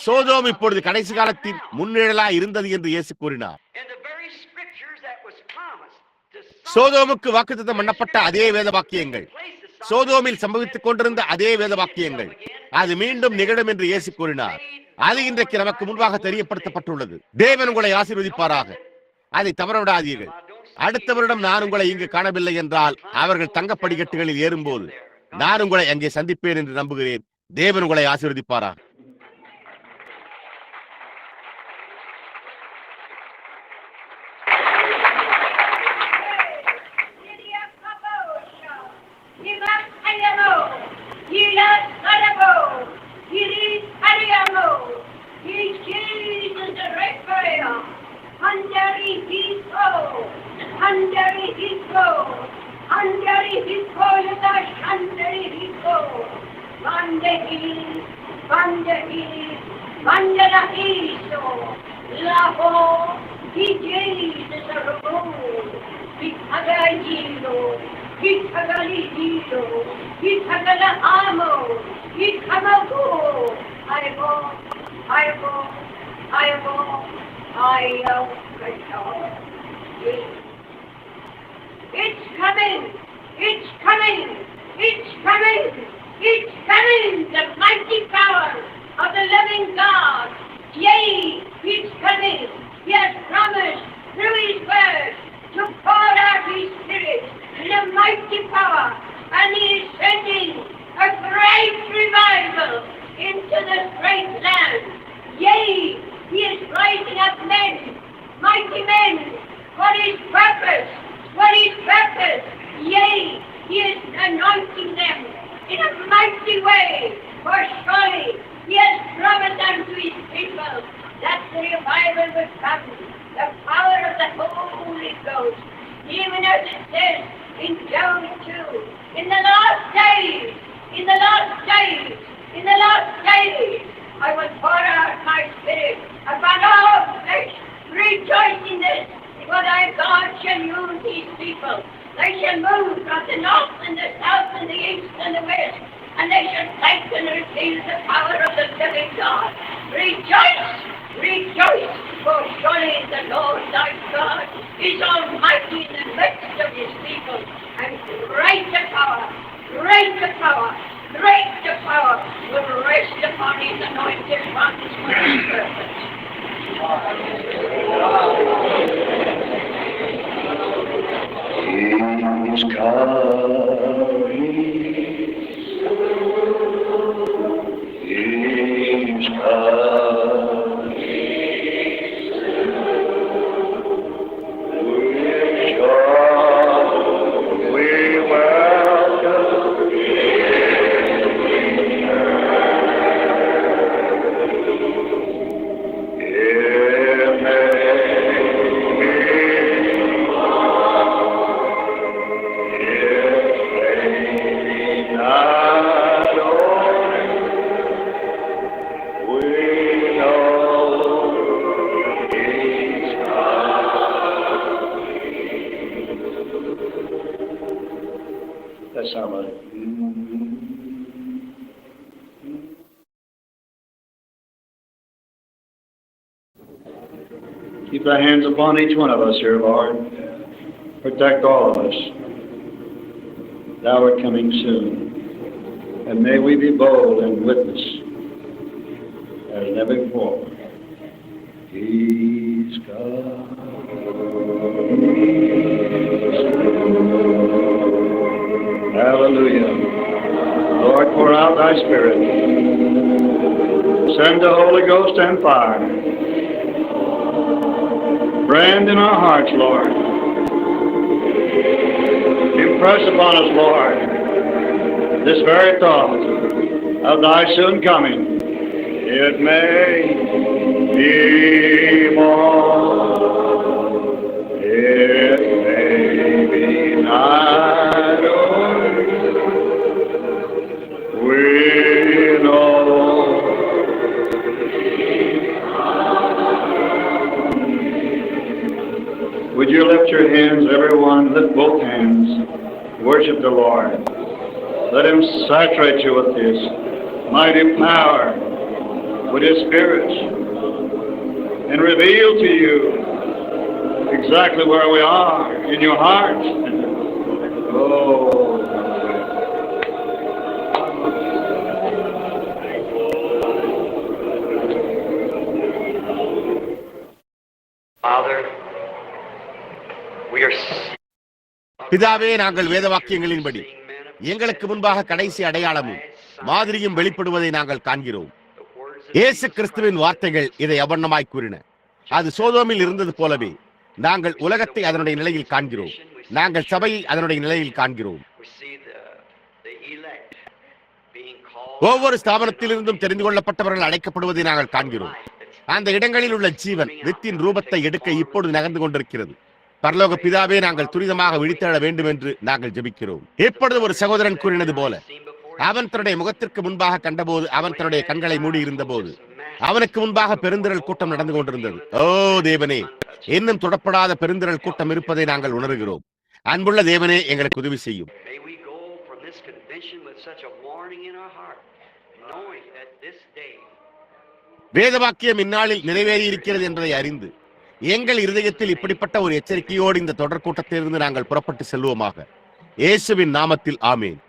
சோதோம் இப்பொழுது கடைசி காலத்தின் முன்னிழலா இருந்தது என்று இயேசு கூறினார். சோதோமுக்கு வாக்குத்தத்தம் பண்ணப்பட்ட அதே வேத வாக்கியங்கள், சோதோமில் சம்பவித்துக் கொண்டிருந்த அதே வேத வாக்கியங்கள், அது மீண்டும் நிகழும் என்று இயேசு கூறினார். அது இன்றைக்கு நமக்கு முன்பாக தெரியப்படுத்தப்பட்டுள்ளது. தேவன் உங்களை ஆசீர்வதிப்பாராக. அதை தவறவிடாதீர்கள். அடுத்த வருடம் நான் உங்களை இங்கு காணவில்லை என்றால், அவர்கள் தங்க படிக்கட்டுகளில் ஏறும்போது நான் உங்களை அங்கே சந்திப்பேன் என்று நம்புகிறேன். தேவன் உங்களை ஆசீர்வதிப்பாராக. It's coming! and He is sending a great revival into this great land. Yea, He is raising up men, mighty men, for His purpose, for His purpose. Yea, He is anointing them in a mighty way, for surely He has promised unto His people that the revival will come, the power of the Holy Ghost, even as it says in Job 2, in the last days, in the last days, in the last days, I will pour out my Spirit upon all flesh. Rejoice in this, for thy God shall use these people. They shall move from the north and the south and the east and the west, and they shall take and receive the power of the living God. Rejoice, rejoice, for surely the Lord thy God is almighty in the midst of his people, and greater power, greater power, greater power will rest upon his anointed ones for his purpose. He's coming. He's coming. With joy we welcome That's somebody. Keep thy hands upon each one of us here, Lord. Protect all of us. Thou art coming soon. And may we be bold and witness as never before. He's come. Hallelujah. Lord, pour out thy Spirit. Send the Holy Ghost and fire. Brand in our hearts, Lord. Impress upon us, Lord, this very thought of thy soon coming. It may be more, it may be night, we know. Would you lift your hands, everyone? Lift both hands. Worship the Lord. Let him saturate you with his mighty power, with his Spirit, and reveal to you exactly where we are in your heart. Oh. Father, we are பிதாவே, நாங்கள் வேத வாக்கியங்களின்படி எங்களுக்கு முன்பாக கடைசி அடையாளமும் மாதிரியும் வெளிப்படுவதை நாங்கள் காண்கிறோம். இயேசு கிறிஸ்துவின் வார்த்தைகள் இதை அவண்ணமாய் கூறின. அது சோதோமில் இருந்தது போலவே நாங்கள் உலகத்தை அதனுடைய நிலையில் காண்கிறோம். நாங்கள் சபையை அதனுடைய நிலையில் காண்கிறோம். ஒவ்வொரு ஸ்தாபனத்திலிருந்தும் தெரிந்து கொள்ளப்பட்டவர்கள் அழைக்கப்படுவதை நாங்கள் காண்கிறோம். அந்த இடங்களில் உள்ள ஜீவன் வித்தின் ரூபத்தை எடுக்க இப்பொழுது நகர்ந்து கொண்டிருக்கிறது. பரலோக பிதாவே, நாங்கள் துரிதமாக விழித்தெழ வேண்டும் என்று நாங்கள் ஜெபிக்கிறோம். இப்பொழுது ஒரு சகோதரன் கூறினது போல, அவன் தன்னுடைய முகத்திற்கு முன்பாக கண்டபோது அவன் தன்னுடைய கண்களை மூடி இருந்த போது அவனுக்கு முன்பாக பெருந்திரள் கூட்டம் நடந்து கொண்டிருந்தது. ஓ தேவனே, இன்னும் தொடப்படாத பெருந்திரள் கூட்டம் இருப்பதை நாங்கள் உணர்கிறோம். அன்புள்ள தேவனே, எங்களுக்கு உதவி செய்யும். வேதவாக்கியம் இந்நாளில் நிறைவேறி இருக்கிறது என்பதை அறிந்து எங்கள் இருதயத்தில் இப்படிப்பட்ட ஒரு எச்சரிக்கையோடு இந்த தொடர் கூட்டத்திலிருந்து நாங்கள் புறப்பட்டு செல்வோமாக. இயேசுவின் நாமத்தில் ஆமேன்.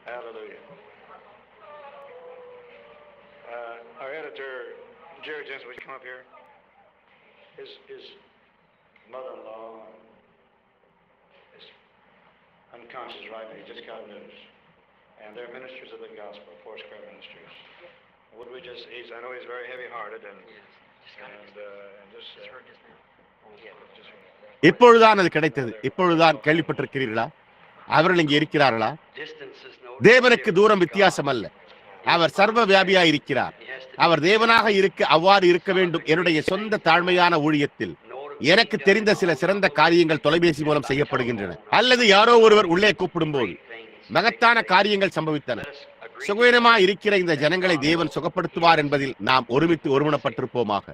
unconscious right now. He just got news. and they're ministers of the gospel, Foursquare Ministries. Would we just, I know he's very heavy-hearted, and just இப்பொழுதுதான் அது கிடைத்தது. இப்பொழுதுதான் கேள்விப்பட்டிருக்கிறீர்களா? அவர்கள் இங்கே இருக்கிறார்களா? தேவனுக்கு தூரம் வித்தியாசம் அல்ல. அவர் சர்வ வியாபியாய் இருக்கிறார். அவர் தேவனாக இருக்க அவ்வாறு இருக்க வேண்டும். என்னுடைய சொந்த தாழ்மையான ஊழியத்தில் எனக்கு தெரிந்த சில சிறந்த காரியங்கள் தொலைபேசி மூலம் செய்யப்படுகின்றன, அல்லது யாரோ ஒருவர் உள்ளே கூப்பிடும் போது மகத்தான காரியங்கள் சம்பவித்தன. சுகவீனமாய் இருக்கிற இந்த ஜனங்களை தேவன் சுகப்படுத்துவார் என்பதில் நாம் ஒருமித்து ஒருமனப்பட்டிருப்போமாக.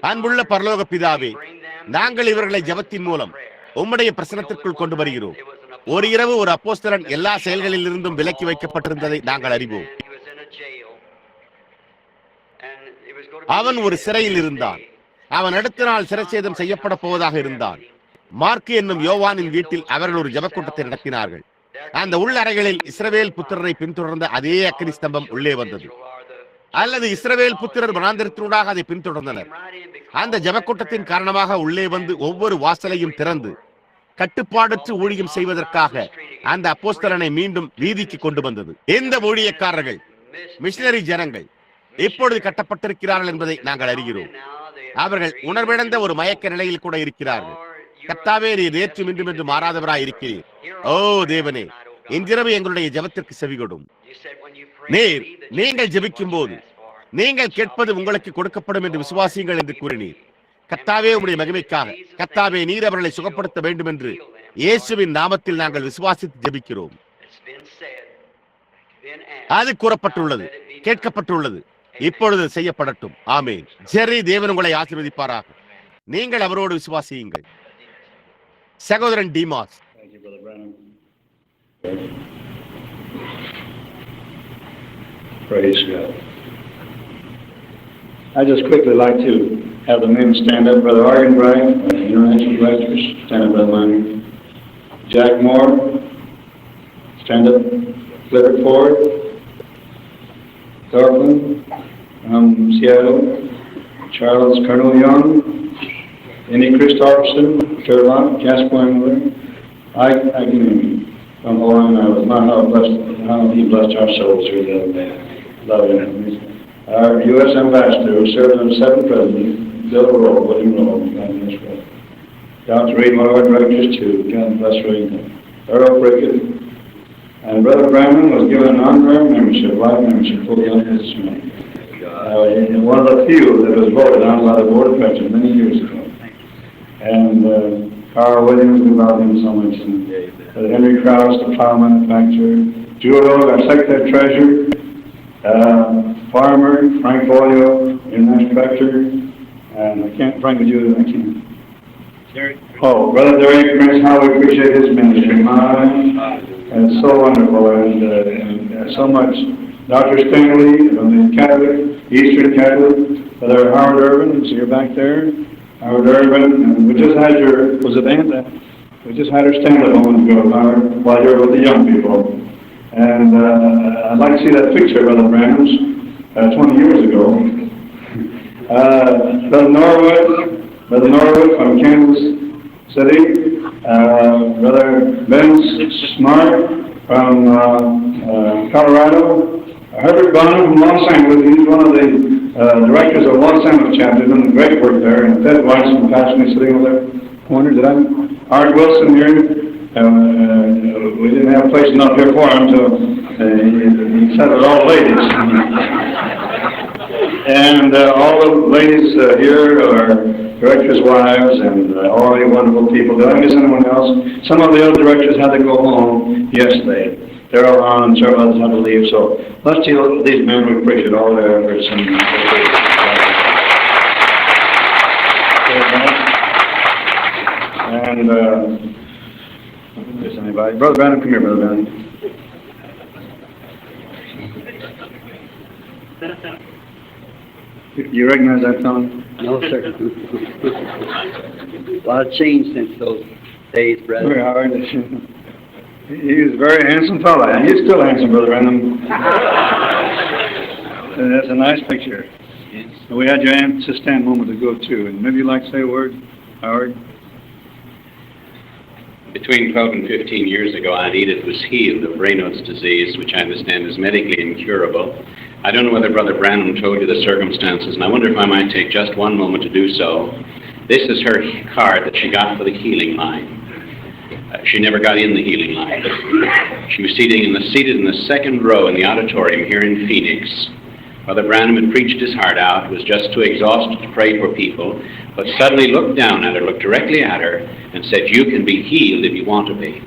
அன்புள்ள பரலோக பிதாவே, நாங்கள் இவர்களை ஜெபத்தின் மூலம் உம்முடைய பிரசனத்திற்குள் கொண்டு வருகிறோம். ஒரு இரவு ஒரு அப்போஸ்தலன் எல்லா செயல்களில் இருந்தும் விலக்கி வைக்கப்பட்டிருந்ததை நாங்கள் அறிவோம். அவன் ஒரு சிறையில் இருந்தான். அவன் அடுத்த நாள் சிறைச்சேதம் செய்யப்பட போவதாக இருந்தான். மார்க்கு என்னும் யோவானின் வீட்டில் அவர்கள் ஒரு ஜெபக்கூட்டத்தை நடத்தினார்கள். அந்த உள்ளறைகளில் இஸ்ரவேல் புத்திரரை பின்தொடர்ந்த அதே அக்கினி ஸ்தம்பம் உள்ளே வந்தது, அல்லது இஸ்ரவேல் புத்திரர் வனாந்திரத்தினூடாக அதை பின்தொடர்ந்தனர். அந்த ஜெபக்கூட்டத்தின் காரணமாக உள்ளே வந்து ஒவ்வொரு வாசலையும் திறந்து கட்டுப்பாடற்று ஊழியம் செய்வதற்காக அந்த அப்போஸ்தலனை மீண்டும் வீதிக்கு கொண்டு வந்தது. இந்த ஊழியக்காரர்கள், மிஷனரி ஜனங்கள் இப்பொழுது கட்டப்பட்டிருக்கிறார்கள் என்பதை நாங்கள் அறிகிறோம். அவர்கள் உணர்விழந்த ஒரு மயக்க நிலையில் கூட இருக்கிறார்கள். கர்த்தாவே, நீர் நேற்றும் இன்றும் என்று மாறாதவராய் இருக்கிறீர். ஓ தேவனே, இன்றிரவு எங்களுடைய ஜெபத்திற்கு செவிகொடும். நீங்கள் ஜெபிக்கும் போது நீங்கள் கேட்பது உங்களுக்கு கொடுக்கப்படும் என்று விசுவாசியுங்கள் என்று கூறினீர். கர்த்தாவே, உம்முடைய மகிமைக்காக கர்த்தாவே, நீர் அவர்களை சுகப்படுத்த வேண்டும் என்று இயேசுவின் நாமத்தில் நாங்கள் விசுவாசித்து ஜெபிக்கிறோம். அது கூறப்பட்டுள்ளது, கேட்கப்பட்டுள்ளது, இப்பொழுது செய்யப்படட்டும். ஆமென். ஜெர்ரி, தேவன் உங்களை ஆசீர்வதிப்பாராக. நீங்கள் அவரோடு விசுவாசியுங்கள். சகோதரன் டிமாஸ். Praise God. I just quickly like to have the men stand up. Brother Argenbright, International Directors, stand up, Brother Money. Jack Moore, stand up. Clifford Ford, Thorfinn from Seattle, Charles Colonel Young, Andy Christopherson, Sherlock, Jasper Engler, Ike Agnemi from Hawaiian Islands. How he blessed our souls through the other day. Love him. Our U.S. Ambassador, who served on 7 presidents, Bill Rowe, William Rowe, God bless Rowe. Dr. Reed, one of our directors too, God bless Reed. Earl Prickett. And Brother Brandon was given an honorary membership, life membership, fully on his name. One of the few that was voted on by the Board of Directors many years ago. And Carl Williams, we love him so much. And Henry Krause, the flower manufacturer. Jewel, our Secretary Treasurer. Farmer, Frank Boyle, International Director. And Frank, would you, I can't. Oh, Brother Derek Prince, how we appreciate his ministry. And it's so wonderful, and so much. Dr. Stanley from the Catholic, Eastern Catholic, Brother Howard Irvin, so you're back there. Howard Irvin, and we just had was it Aunt? We just had her stand up a moment ago, Howard, while you were with the young people. And I'd like to see that picture, Brother Brandon's, 20 years ago. Brother Norwood from Kansas City, Brother Ben Smart from Colorado, Herbert Bonham from Los Angeles. He's one of the directors of Los Angeles chapter, doing great work there, and Ted Weiss from Passionate sitting over there. Corner, did I? Art Wilson here. We didn't have a place enough here for him, so he said it all ladies. And all the ladies here are directors' wives, and all you wonderful people. Did I miss anyone else? Some of the other directors had to go home yesterday. They're all on, and some others had to leave. So let's see these men. We appreciate all their efforts. And is anybody? Brother Brandon, come here, Brother Brandon. You recognize that fellow? No, sir. A lot of change since those days, brother. Very hard. He was a very handsome fellow, and he's still handsome, Brother Random. That's a nice picture. We had your Aunt Sistine a moment ago, too, and maybe you'd like to say a word, Howard? Between 12 and 15 years ago, Aunt Edith was healed of Raynaud's disease, which I understand is medically incurable. I don't know whether Brother Branham told you the circumstances, and I wonder if I might take just one moment to do so. This is her card that she got for the healing line. She never got in the healing line. She was seated in the second row in the auditorium here in Phoenix. Brother Branham had preached his heart out, was just too exhausted to pray for people, but suddenly looked down at her, looked directly at her, and said, "You can be healed if you want to be."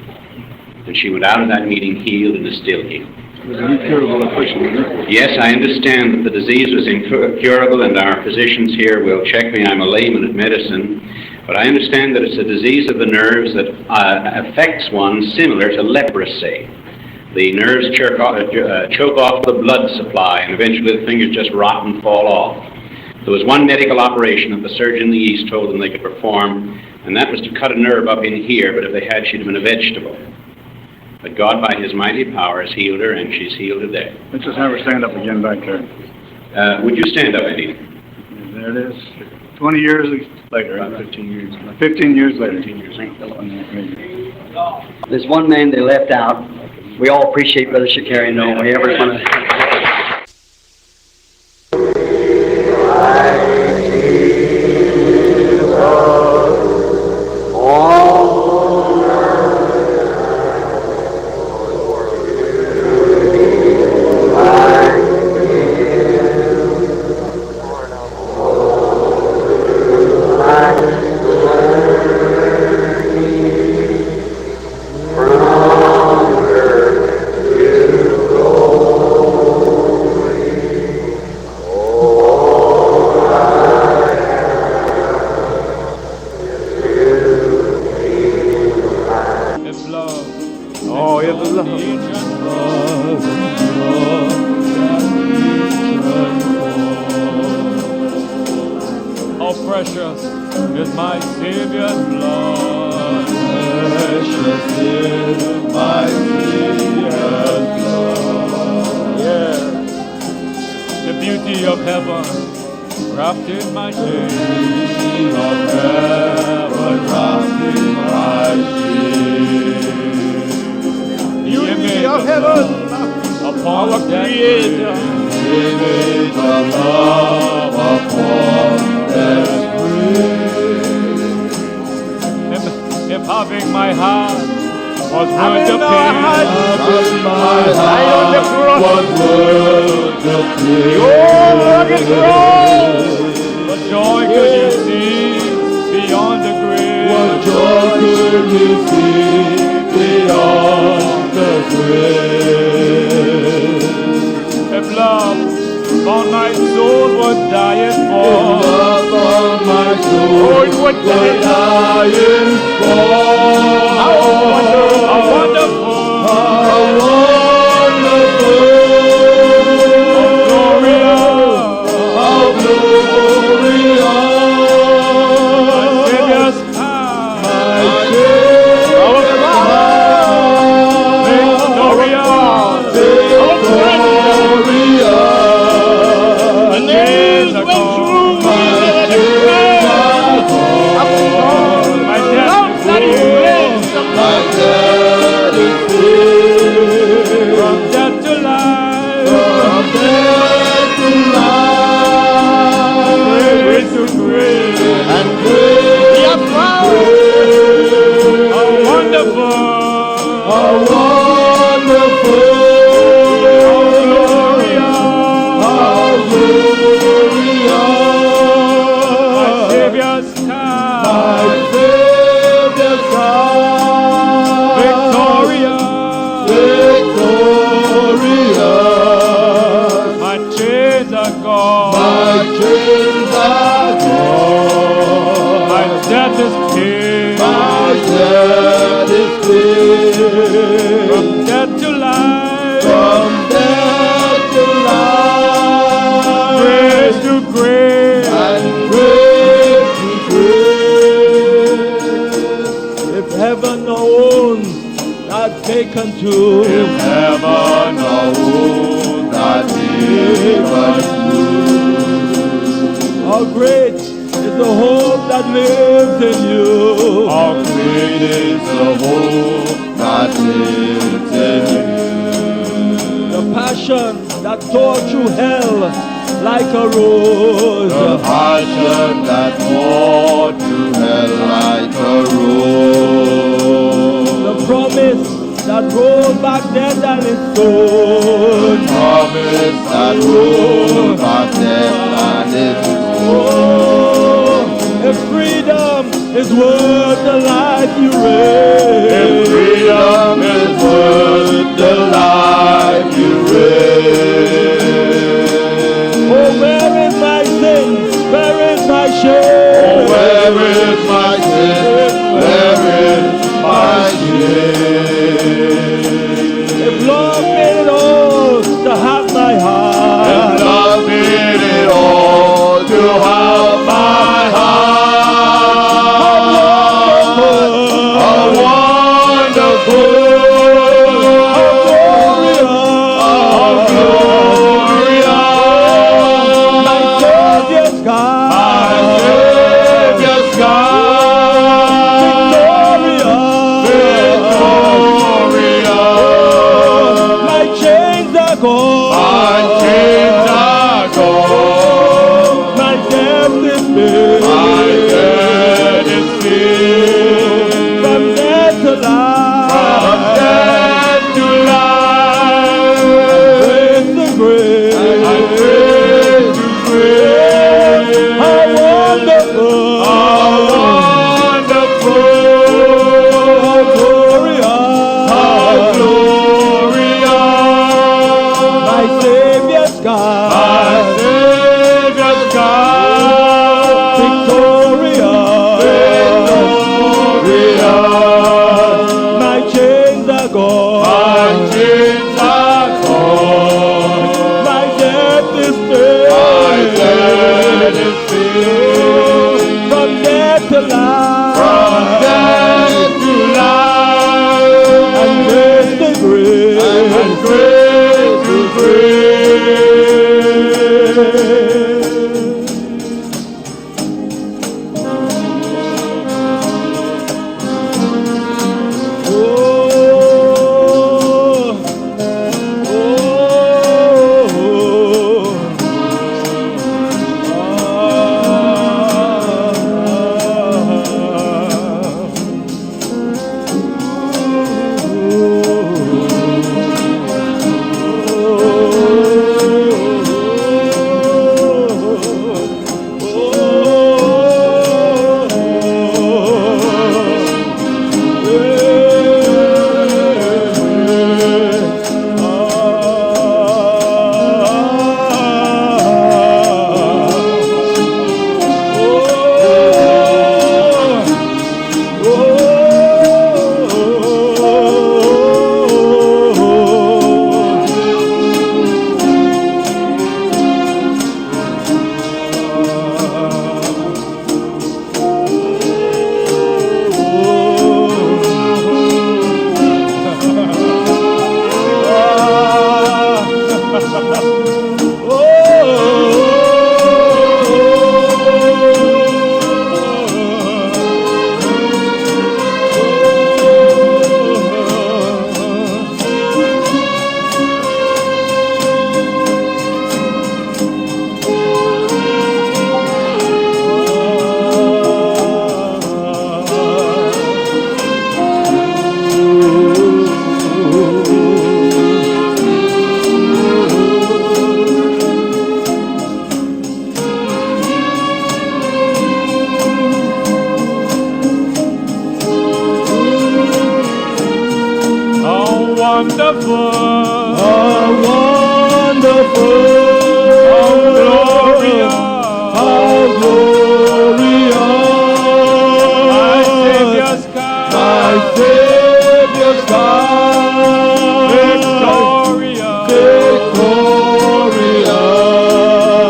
And she went out of that meeting healed and is still healed. It was an incurable affliction. Yes, I understand that the disease was incurable, and our physicians here will check me. I'm a layman at medicine. But I understand that it's a disease of the nerves that affects one similar to leprosy. The nerves choke off the blood supply, and eventually the fingers just rot and fall off. There was one medical operation that the surgeon in the East told them they could perform, and that was to cut a nerve up in here, but if they had, she'd have been a vegetable. But God, by His mighty power, has healed her, and she's healed today. Let's just have her stand up again back there. Would you stand up, Eddie? There it is. 20 years later. 15 years. 15 years later. There's one man they left out. We all appreciate Brother Shakarian, though. We ever want to. How great is the hope that lives in you. How great is the hope that lives in you. The passion that tore through hell like a rose. The passion that tore through hell like a rose. The promise that rolled back death and its stone. Promise that rolled back death and its stone. If freedom is worth the life you raised. If freedom is worth the life you raised. Oh, where is my sin? Where is my shame? Oh, where is my sin? Where is my shame? If love made it all to have my heart. If love made it all to have my heart. How wonderful. How glorious. My Savior's God. My Savior's God. Victorious. My chains are gone. My chains are gone. My death is filled. My death is filled. From death to life. From death to life. Praise the grace. And grace to grace. How wonderful. How wonderful. How glorious. How glorious. My Savior's God. My Savior's God. Victorious. Victorious. My chains are gone. My chains are gone. My death is filled. My death is filled. From death to life. From death to life. And grace to grace. And grace to wonderful. How wonderful. How glorious. How glorious. My Savior's God. My Savior's God. Victorious. Victorious.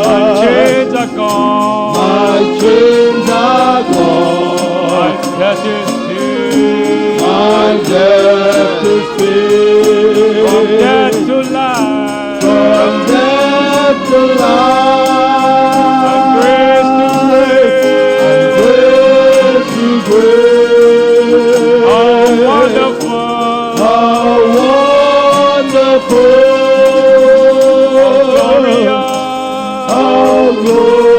My chains are gone. My chains are gone. My death is filled. My death is filled. From death to life. From death Gloria. Glory.